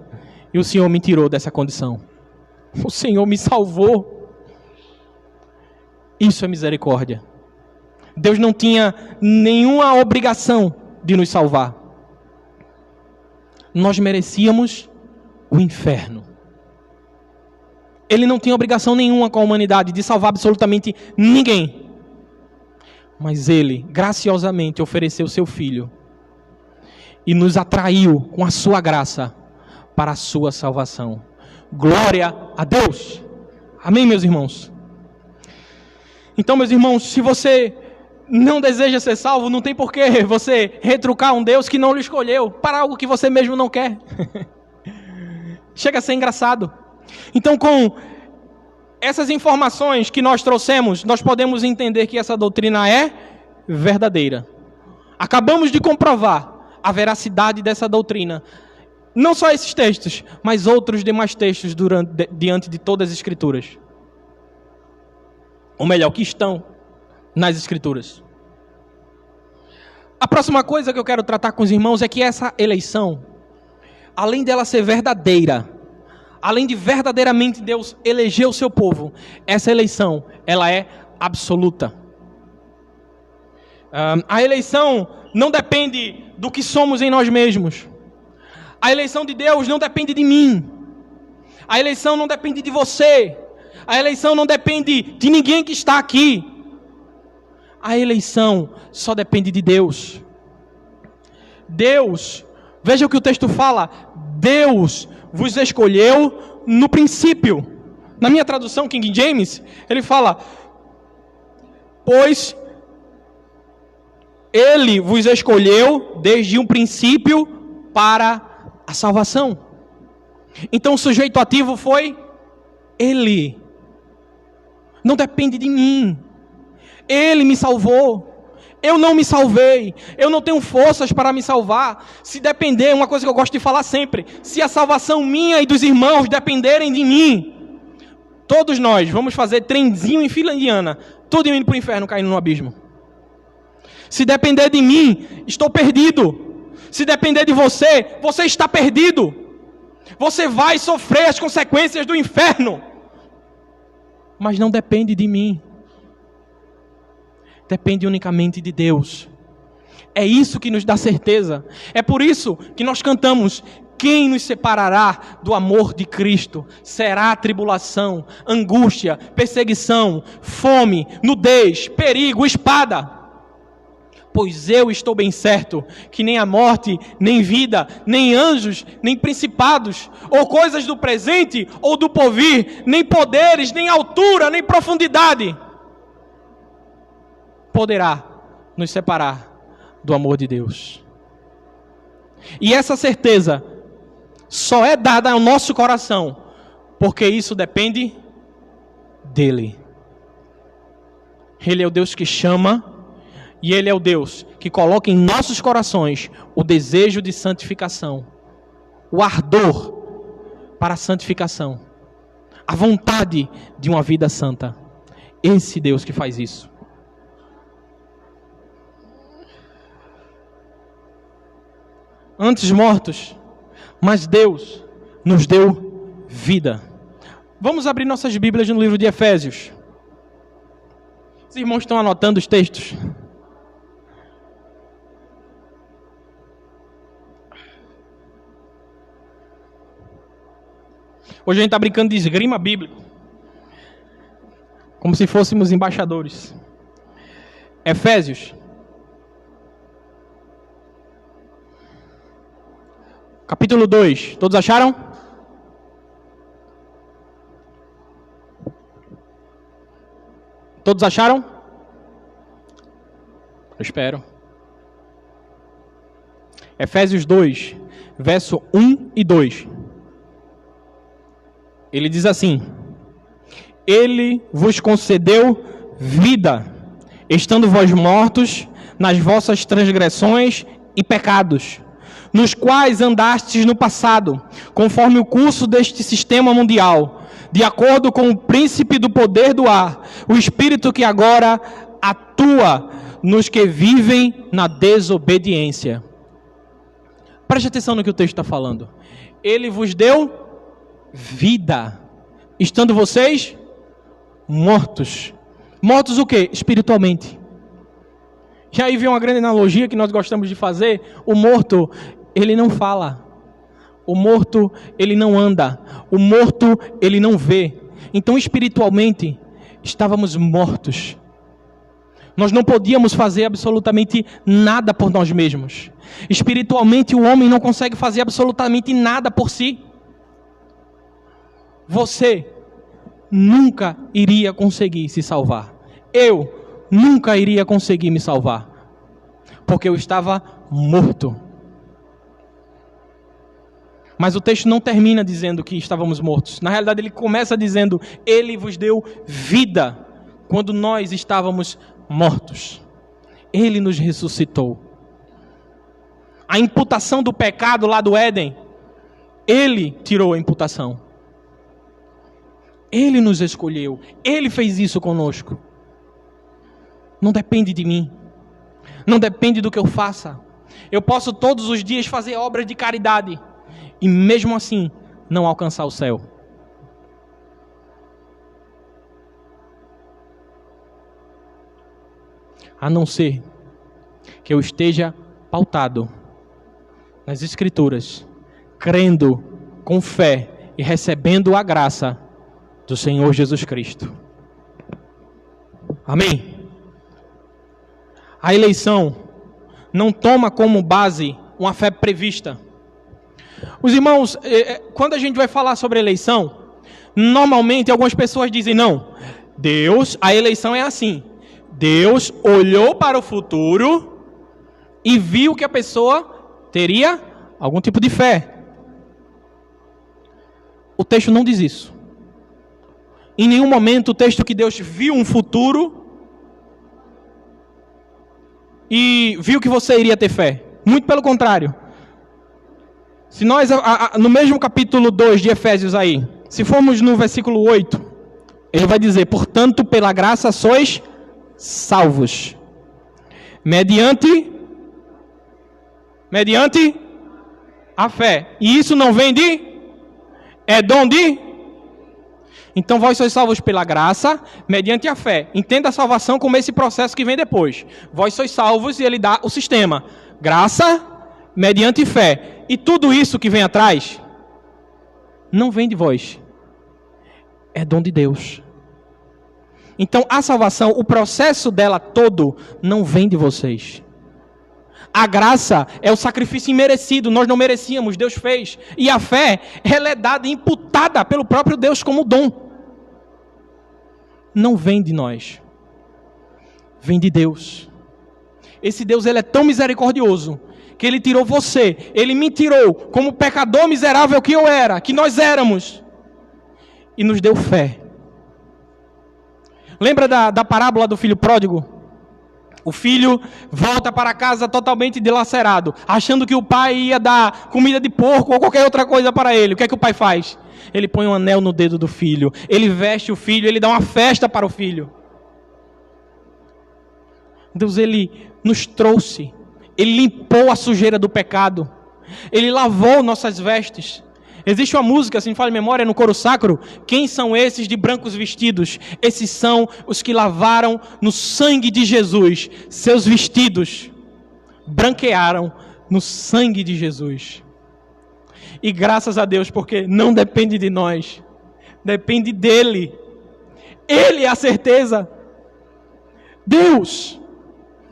e o Senhor me tirou dessa condição. O Senhor me salvou. Isso é misericórdia. Deus não tinha nenhuma obrigação de nos salvar. Nós merecíamos o inferno. Ele não tinha obrigação nenhuma com a humanidade de salvar absolutamente ninguém. Mas Ele, graciosamente, ofereceu seu Filho e nos atraiu com a sua graça para a sua salvação. Glória a Deus. Amém, meus irmãos? Então, meus irmãos, se você não deseja ser salvo, não tem por que você retrucar um Deus que não lhe escolheu para algo que você mesmo não quer. Chega a ser engraçado. Então, com essas informações que nós trouxemos, nós podemos entender que essa doutrina é verdadeira. Acabamos de comprovar a veracidade dessa doutrina. Não só esses textos, mas outros demais textos diante de todas as Escrituras. Ou melhor, que estão nas Escrituras. A próxima coisa que eu quero tratar com os irmãos é que essa eleição, além dela ser verdadeira, além de verdadeiramente Deus eleger o seu povo, essa eleição, ela é absoluta. A eleição não depende do que somos em nós mesmos. A eleição de Deus não depende de mim. A eleição não depende de você. A eleição não depende de ninguém que está aqui. A eleição só depende de Deus. Deus, veja o que o texto fala, Deus vos escolheu no princípio. Na minha tradução, King James, ele fala, pois Ele vos escolheu desde um princípio para a salvação. Então o sujeito ativo foi Ele. Não depende de mim. Ele me salvou. Eu não me salvei. Eu não tenho forças para me salvar. Se depender, uma coisa que eu gosto de falar sempre, se a salvação minha e dos irmãos dependerem de mim, todos nós vamos fazer trenzinho em fila indiana, tudo indo para o inferno, caindo no abismo. Se depender de mim, estou perdido. Se depender de você, você está perdido. Você vai sofrer as consequências do inferno. Mas não depende de mim. Depende unicamente de Deus. É isso que nos dá certeza. É por isso que nós cantamos: quem nos separará do amor de Cristo? Será tribulação, angústia, perseguição, fome, nudez, perigo, espada. Pois eu estou bem certo que nem a morte, nem vida, nem anjos, nem principados, ou coisas do presente ou do porvir, nem poderes, nem altura, nem profundidade, poderá nos separar do amor de Deus. E essa certeza só é dada ao nosso coração, porque isso depende dele. Ele é o Deus que chama, e Ele é o Deus que coloca em nossos corações o desejo de santificação, o ardor para a santificação, a vontade de uma vida santa. Esse Deus que faz isso. Antes mortos, mas Deus nos deu vida. Vamos abrir nossas Bíblias no livro de Efésios. Os irmãos estão anotando os textos? Hoje a gente está brincando de esgrima bíblico, como se fôssemos embaixadores. Efésios, capítulo 2, todos acharam? Todos acharam? Eu espero. Efésios 2, verso 1 e 2. Ele diz assim: Ele vos concedeu vida, estando vós mortos nas vossas transgressões e pecados, nos quais andastes no passado, conforme o curso deste sistema mundial, de acordo com o príncipe do poder do ar, o espírito que agora atua nos que vivem na desobediência. Preste atenção no que o texto está falando. Ele vos deu vida, estando vocês mortos. Mortos o quê? Espiritualmente. E aí vem uma grande analogia que nós gostamos de fazer. O morto, ele não fala. O morto, ele não anda. O morto, ele não vê. Então, espiritualmente, estávamos mortos. Nós não podíamos fazer absolutamente nada por nós mesmos. Espiritualmente, o homem não consegue fazer absolutamente nada por si. Você nunca iria conseguir se salvar. Eu nunca iria conseguir me salvar. Porque eu estava morto. Mas o texto não termina dizendo que estávamos mortos. Na realidade, ele começa dizendo: Ele vos deu vida quando nós estávamos mortos. Ele nos ressuscitou. A imputação do pecado lá do Éden, Ele tirou a imputação. Ele nos escolheu. Ele fez isso conosco. Não depende de mim. Não depende do que eu faça. Eu posso todos os dias fazer obras de caridade e mesmo assim não alcançar o céu. A não ser que eu esteja pautado nas Escrituras, crendo com fé e recebendo a graça do Senhor Jesus Cristo. Amém? A eleição não toma como base uma fé prevista. Os irmãos, quando a gente vai falar sobre eleição, normalmente algumas pessoas dizem: não, Deus, a eleição é assim. Deus olhou para o futuro e viu que a pessoa teria algum tipo de fé. O texto não diz isso. Em nenhum momento o texto que Deus viu um futuro e viu que você iria ter fé. Muito pelo contrário. Se nós, no mesmo capítulo 2 de Efésios aí, se formos no versículo 8, Ele vai dizer, portanto, pela graça sois salvos. Mediante a fé. E isso não vem é dom de... Então vós sois salvos pela graça, mediante a fé. Entenda a salvação como esse processo que vem depois. Vós sois salvos e ele dá o sistema. Graça, mediante fé. E tudo isso que vem atrás, não vem de vós. É dom de Deus. Então a salvação, o processo dela todo, não vem de vocês. A graça é o sacrifício imerecido, nós não merecíamos, Deus fez. E a fé, ela é dada e imputada pelo próprio Deus como dom. Não vem de nós, vem de Deus. Esse Deus, ele é tão misericordioso, que ele tirou você, ele me tirou como pecador miserável que eu era, que nós éramos, e nos deu fé. Lembra da parábola do filho pródigo? O filho volta para casa totalmente dilacerado, achando que o pai ia dar comida de porco ou qualquer outra coisa para ele. O que é que o pai faz? Ele põe um anel no dedo do filho, ele veste o filho, ele dá uma festa para o filho. Deus, ele nos trouxe, ele limpou a sujeira do pecado, ele lavou nossas vestes. Existe uma música, se me falha a memória, no coro sacro. Quem são esses de brancos vestidos? Esses são os que lavaram no sangue de Jesus. Seus vestidos branquearam no sangue de Jesus. E graças a Deus, porque não depende de nós, depende dele. Ele é a certeza. Deus,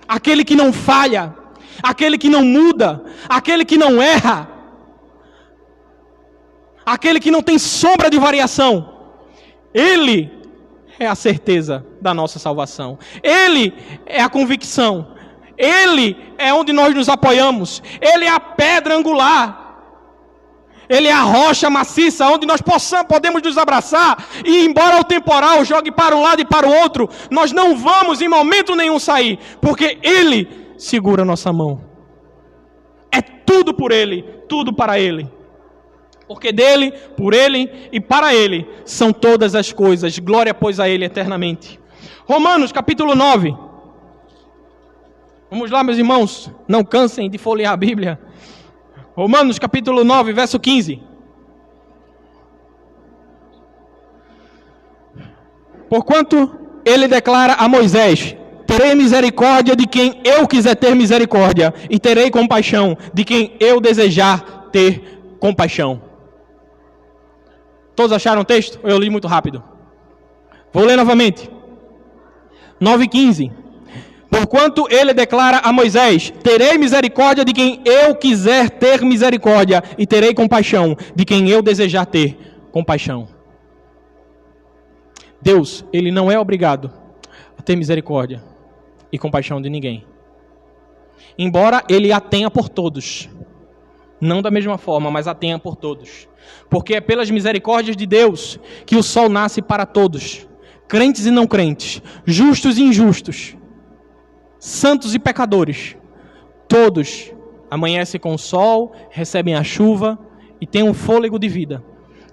aquele que não falha, aquele que não muda, aquele que não erra, aquele que não tem sombra de variação, ele é a certeza da nossa salvação. Ele é a convicção. Ele é onde nós nos apoiamos. Ele é a pedra angular. Ele é a rocha maciça onde nós podemos nos abraçar. E embora o temporal jogue para um lado e para o outro, nós não vamos em momento nenhum sair, porque ele segura a nossa mão. É tudo por ele, tudo para ele. Porque dele, por ele e para ele são todas as coisas. Glória, pois, a ele eternamente. Romanos, capítulo 9. Vamos lá, meus irmãos. Não cansem de folhear a Bíblia. Romanos, capítulo 9, verso 15. Porquanto ele declara a Moisés: terei misericórdia de quem eu quiser ter misericórdia, e terei compaixão de quem eu desejar ter compaixão. Todos acharam o texto? Eu li muito rápido. Vou ler novamente. 9:15. Porquanto ele declara a Moisés: terei misericórdia de quem eu quiser ter misericórdia, e terei compaixão de quem eu desejar ter compaixão. Deus, ele não é obrigado a ter misericórdia e compaixão de ninguém. Embora ele a tenha por todos. Não da mesma forma, mas a tenha por todos. Porque é pelas misericórdias de Deus que o sol nasce para todos, crentes e não crentes, justos e injustos, santos e pecadores. Todos amanhecem com o sol, recebem a chuva e têm um fôlego de vida.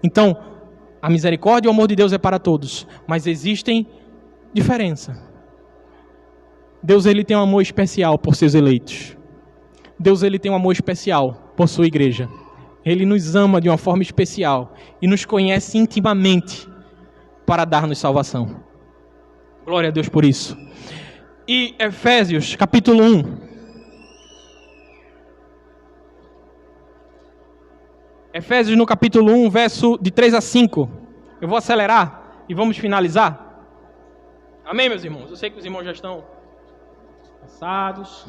Então, a misericórdia e o amor de Deus é para todos, mas existem diferenças. Deus, ele tem um amor especial por seus eleitos. Deus, ele tem um amor especial por sua igreja. Ele nos ama de uma forma especial e nos conhece intimamente para dar-nos salvação. Glória a Deus por isso. E Efésios, capítulo 1. Efésios no capítulo 1, verso de 3 a 5. Eu vou acelerar e vamos finalizar. Amém, meus irmãos? Eu sei que os irmãos já estão cansados.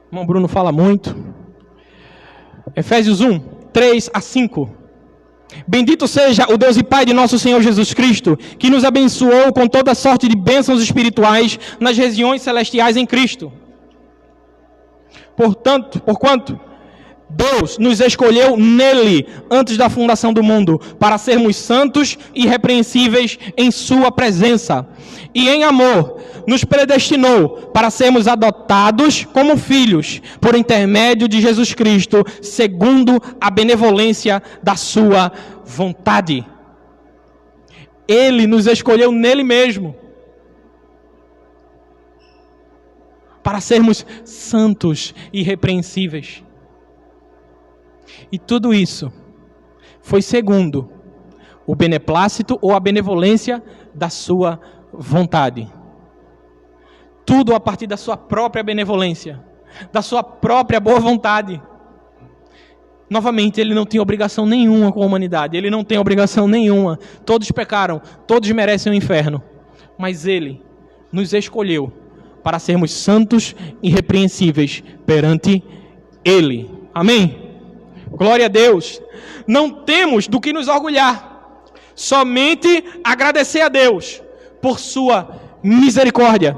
O irmão Bruno fala muito. Efésios 1, 3 a 5. Bendito seja o Deus e Pai de nosso Senhor Jesus Cristo, que nos abençoou com toda sorte de bênçãos espirituais nas regiões celestiais em Cristo. Porquanto Deus nos escolheu nele antes da fundação do mundo, para sermos santos e irrepreensíveis em sua presença. E em amor nos predestinou para sermos adotados como filhos, por intermédio de Jesus Cristo, segundo a benevolência da sua vontade. Ele nos escolheu nele mesmo para sermos santos e irrepreensíveis. E tudo isso foi segundo o beneplácito ou a benevolência da sua vontade. Tudo a partir da sua própria benevolência, da sua própria boa vontade. Novamente, ele não tem obrigação nenhuma com a humanidade. Ele não tem obrigação nenhuma. Todos pecaram, todos merecem o inferno. Mas ele nos escolheu para sermos santos e irrepreensíveis perante ele. Amém? Glória a Deus. Não temos do que nos orgulhar. Somente agradecer a Deus por sua misericórdia.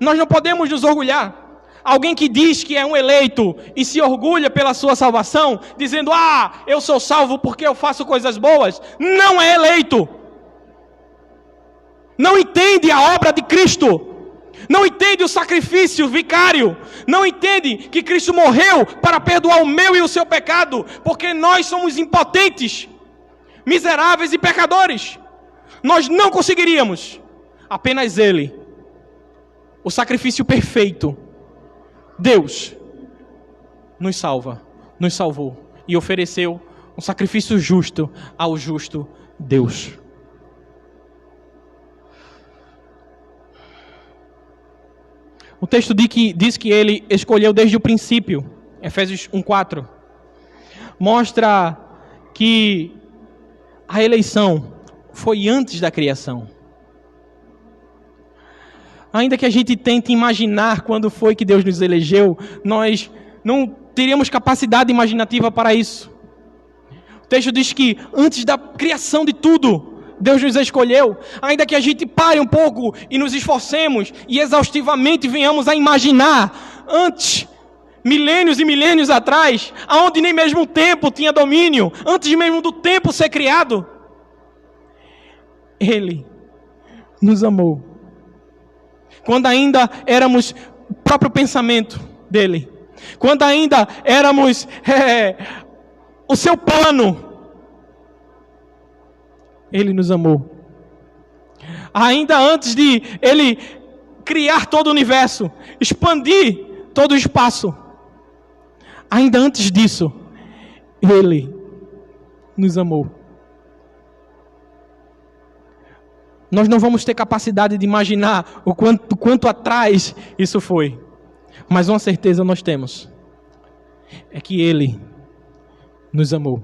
Nós não podemos nos orgulhar. Alguém que diz que é um eleito e se orgulha pela sua salvação, dizendo, eu sou salvo porque eu faço coisas boas, não é eleito. Não entende a obra de Cristo. Não entende o sacrifício vicário. Não entende que Cristo morreu para perdoar o meu e o seu pecado, porque nós somos impotentes, miseráveis e pecadores. Nós não conseguiríamos. Apenas Ele, o sacrifício perfeito, Deus nos salvou e ofereceu um sacrifício justo ao justo Deus. O texto diz que ele escolheu desde o princípio, Efésios 1:4, mostra que a eleição foi antes da criação. Ainda que a gente tente imaginar quando foi que Deus nos elegeu, nós não teríamos capacidade imaginativa para isso. O texto diz que antes da criação de tudo, Deus nos escolheu. Ainda que a gente pare um pouco e nos esforcemos e exaustivamente venhamos a imaginar antes, milênios e milênios atrás, aonde nem mesmo o tempo tinha domínio, antes mesmo do tempo ser criado, Ele nos amou. Quando ainda éramos o próprio pensamento dele. Quando ainda éramos o seu plano. Ele nos amou. Ainda antes de Ele criar todo o universo, expandir todo o espaço. Ainda antes disso, Ele nos amou. Nós não vamos ter capacidade de imaginar o quanto atrás isso foi. Mas uma certeza nós temos. É que Ele nos amou.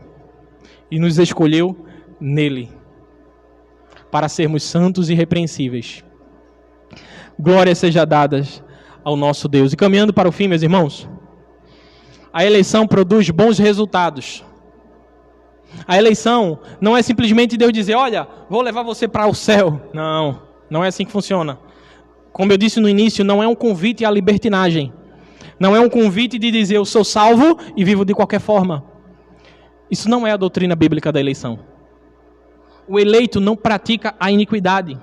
E nos escolheu nele. Para sermos santos e irrepreensíveis. Glórias sejam dadas ao nosso Deus. E caminhando para o fim, meus irmãos. A eleição produz bons resultados. A eleição não é simplesmente Deus dizer, olha, vou levar você para o céu. Não, não é assim que funciona. Como eu disse no início, não é um convite à libertinagem. Não é um convite de dizer, eu sou salvo e vivo de qualquer forma. Isso não é a doutrina bíblica da eleição. O eleito não pratica a iniquidade.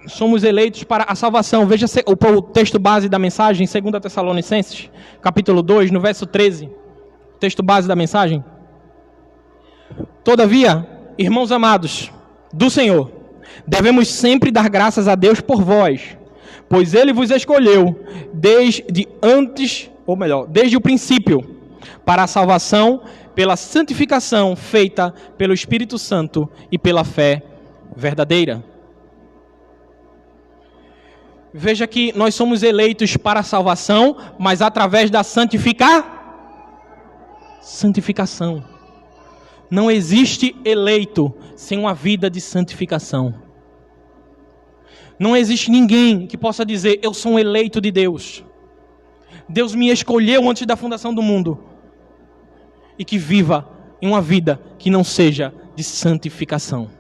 Somos eleitos para a salvação. Veja o texto base da mensagem, 2 Tessalonicenses, capítulo 2, no verso 13. Texto base da mensagem. Todavia, irmãos amados do Senhor, devemos sempre dar graças a Deus por vós, pois Ele vos escolheu desde o princípio, para a salvação pela santificação feita pelo Espírito Santo e pela fé verdadeira. Veja que nós somos eleitos para a salvação, mas através da santificação. Não existe eleito sem uma vida de santificação. Não existe ninguém que possa dizer, eu sou um eleito de Deus. Deus me escolheu antes da fundação do mundo. E que viva em uma vida que não seja de santificação.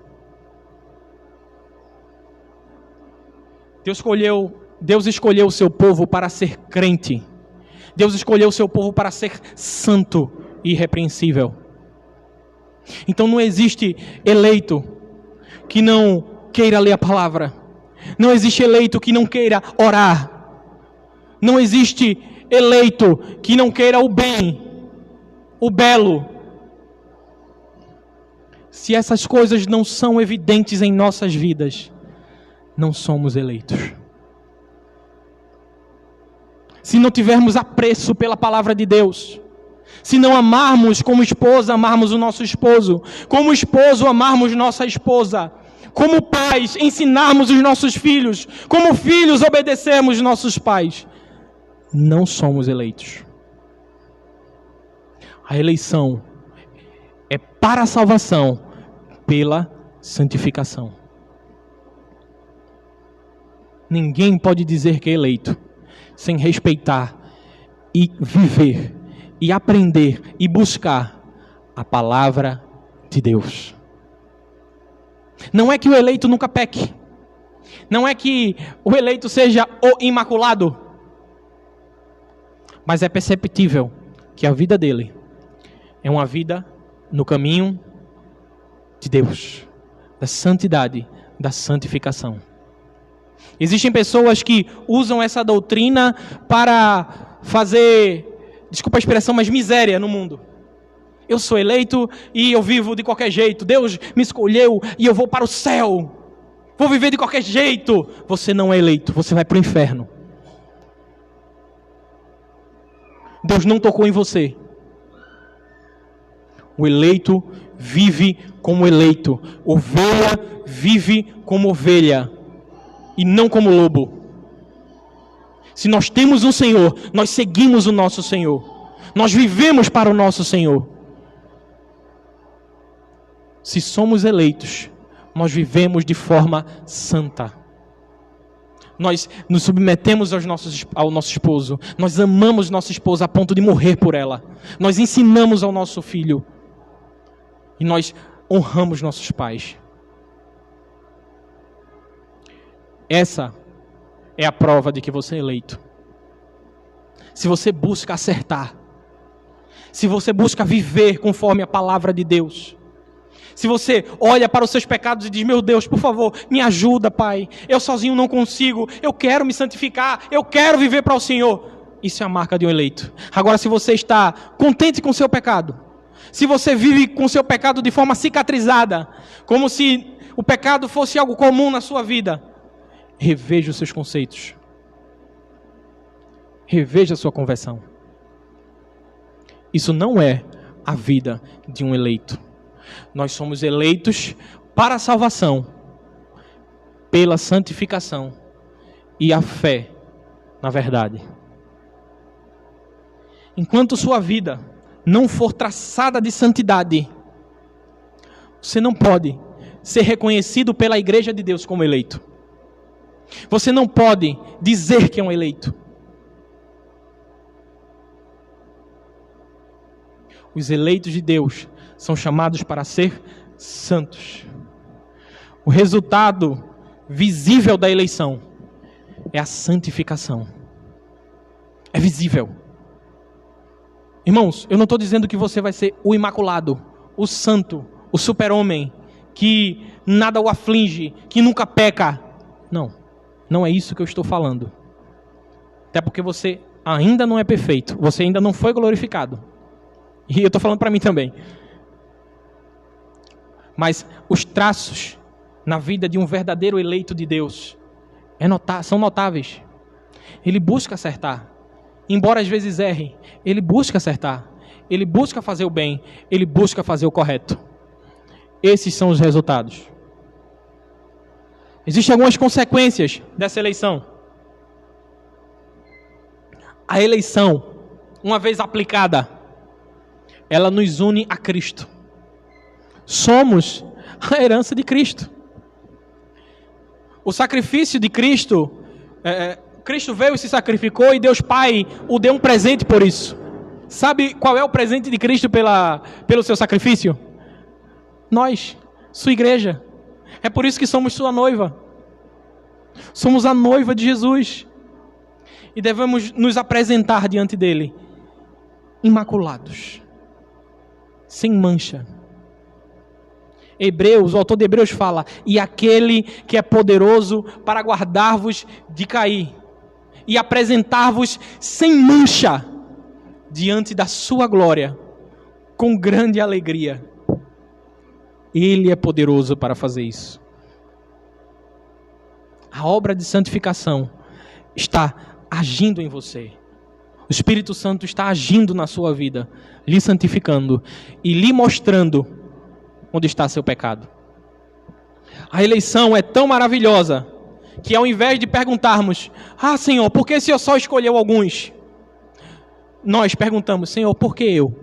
Deus escolheu o seu povo para ser crente. Deus escolheu o seu povo para ser santo e irrepreensível. Então não existe eleito que não queira ler a palavra. Não existe eleito que não queira orar. Não existe eleito que não queira o bem, o belo. se essas coisas não são evidentes em nossas vidas, não somos eleitos. Se não tivermos apreço pela palavra de Deus, se não amarmos como esposa, amarmos o nosso esposo, como esposo, amarmos nossa esposa, como pais, ensinarmos os nossos filhos, como filhos, obedecermos nossos pais, não somos eleitos. A eleição é para a salvação, pela santificação. Ninguém pode dizer que é eleito sem respeitar e viver e aprender e buscar a palavra de Deus. Não é que o eleito nunca peque. Não é que o eleito seja o imaculado. Mas é perceptível que a vida dele é uma vida no caminho de Deus, da santidade, da santificação. Existem pessoas que usam essa doutrina para fazer, desculpa a expressão, mas miséria no mundo. Eu sou eleito e eu vivo de qualquer jeito. Deus me escolheu e eu vou para o céu. Vou viver de qualquer jeito. Você não é eleito, você vai para o inferno. Deus não tocou em você. O eleito vive como eleito. Ovelha vive como ovelha e não como lobo. Se nós temos um Senhor, nós seguimos o nosso Senhor. Nós vivemos para o nosso Senhor. Se somos eleitos, nós vivemos de forma santa. Nós nos submetemos ao nosso esposo. Nós amamos nossa esposa a ponto de morrer por ela. Nós ensinamos ao nosso filho. E nós honramos nossos pais. Essa é a prova de que você é eleito. Se você busca acertar, se você busca viver conforme a palavra de Deus, se você olha para os seus pecados e diz: meu Deus, por favor, me ajuda, Pai, eu sozinho não consigo, eu quero me santificar, eu quero viver para o Senhor, isso é a marca de um eleito. Agora, se você está contente com o seu pecado, se você vive com o seu pecado de forma cicatrizada, como se o pecado fosse algo comum na sua vida, reveja os seus conceitos. Reveja a sua conversão. Isso não é a vida de um eleito. Nós somos eleitos para a salvação, pela santificação e a fé na verdade. Enquanto sua vida não for traçada de santidade, você não pode ser reconhecido pela igreja de Deus como eleito. Você não pode dizer que é um eleito. Os eleitos de Deus são chamados para ser santos. O resultado visível da eleição é a santificação. É visível. Irmãos, eu não estou dizendo que você vai ser o imaculado, o santo, o super-homem, que nada o aflige, que nunca peca. Não, não é isso que eu estou falando. Até porque você ainda não é perfeito, você ainda não foi glorificado. E eu estou falando para mim também. Mas os traços na vida de um verdadeiro eleito de Deus são notáveis. Ele busca acertar. Embora às vezes erre, ele busca acertar. Ele busca fazer o bem. Ele busca fazer o correto. Esses são os resultados. Existem algumas consequências dessa eleição. A eleição, uma vez aplicada, ela nos une a Cristo. Somos a herança de Cristo. O sacrifício de Cristo, Cristo veio e se sacrificou e Deus Pai o deu um presente por isso. Sabe qual é o presente de Cristo pelo seu sacrifício? Nós, sua igreja. É por isso que somos sua noiva. Somos a noiva de Jesus. E devemos nos apresentar diante dele imaculados, sem mancha. O autor de Hebreus fala: e aquele que é poderoso para guardar-vos de cair e apresentar-vos sem mancha diante da sua glória com grande alegria. Ele é poderoso para fazer isso. A obra de santificação está agindo em você. O Espírito Santo está agindo na sua vida, lhe santificando e lhe mostrando onde está seu pecado. A eleição é tão maravilhosa que ao invés de perguntarmos: ah, Senhor, por que o Senhor só escolheu alguns? Nós perguntamos: Senhor, por que eu?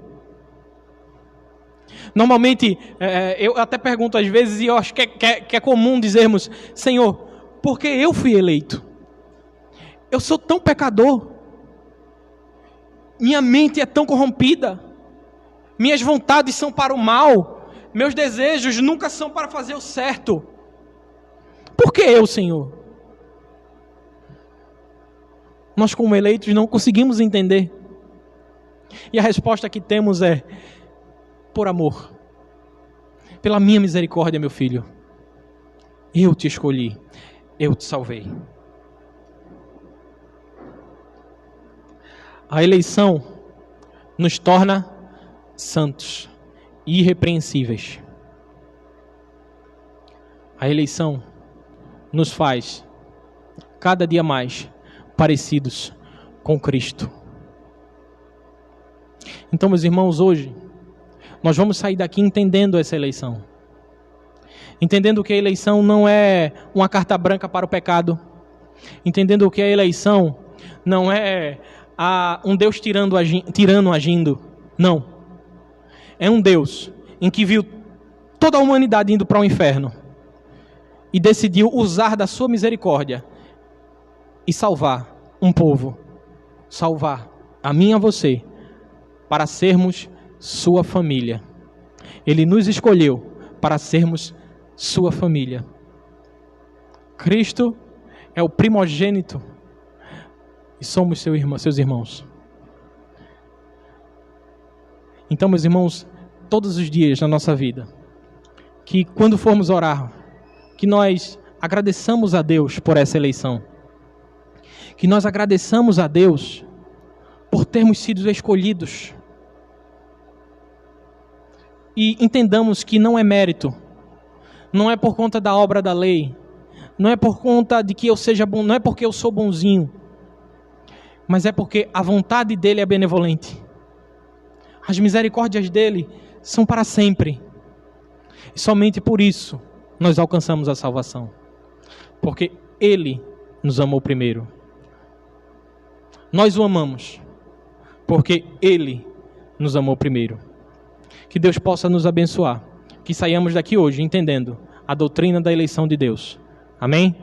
Normalmente, eu até pergunto às vezes, e eu acho que é comum dizermos: Senhor, por que eu fui eleito? Eu sou tão pecador. Minha mente é tão corrompida. Minhas vontades são para o mal. Meus desejos nunca são para fazer o certo. Por que eu, Senhor? Nós, como eleitos, não conseguimos entender. E a resposta que temos é: por amor. Pela minha misericórdia, meu filho. Eu te escolhi. Eu te salvei. A eleição nos torna santos, irrepreensíveis. A eleição nos faz cada dia mais parecidos com Cristo. Então, meus irmãos, hoje nós vamos sair daqui entendendo essa eleição. Entendendo que a eleição não é uma carta branca para o pecado. Entendendo que a eleição não é um Deus tirano agindo. Não. É um Deus em que viu toda a humanidade indo para o inferno e decidiu usar da sua misericórdia e salvar um povo. Salvar a mim e a você, para sermos sua família. Ele nos escolheu para sermos sua família. Cristo é o primogênito e somos seus irmãos. Então, meus irmãos, todos os dias na nossa vida, que quando formos orar, que nós agradeçamos a Deus por essa eleição. Que nós agradeçamos a Deus por termos sido escolhidos. E entendamos que não é mérito, não é por conta da obra da lei, não é por conta de que eu seja bom, não é porque eu sou bonzinho, mas é porque a vontade dele é benevolente. As misericórdias dele são para sempre. E somente por isso nós alcançamos a salvação. Porque ele nos amou primeiro. Nós o amamos porque ele nos amou primeiro. Que Deus possa nos abençoar. Que saiamos daqui hoje entendendo a doutrina da eleição de Deus. Amém?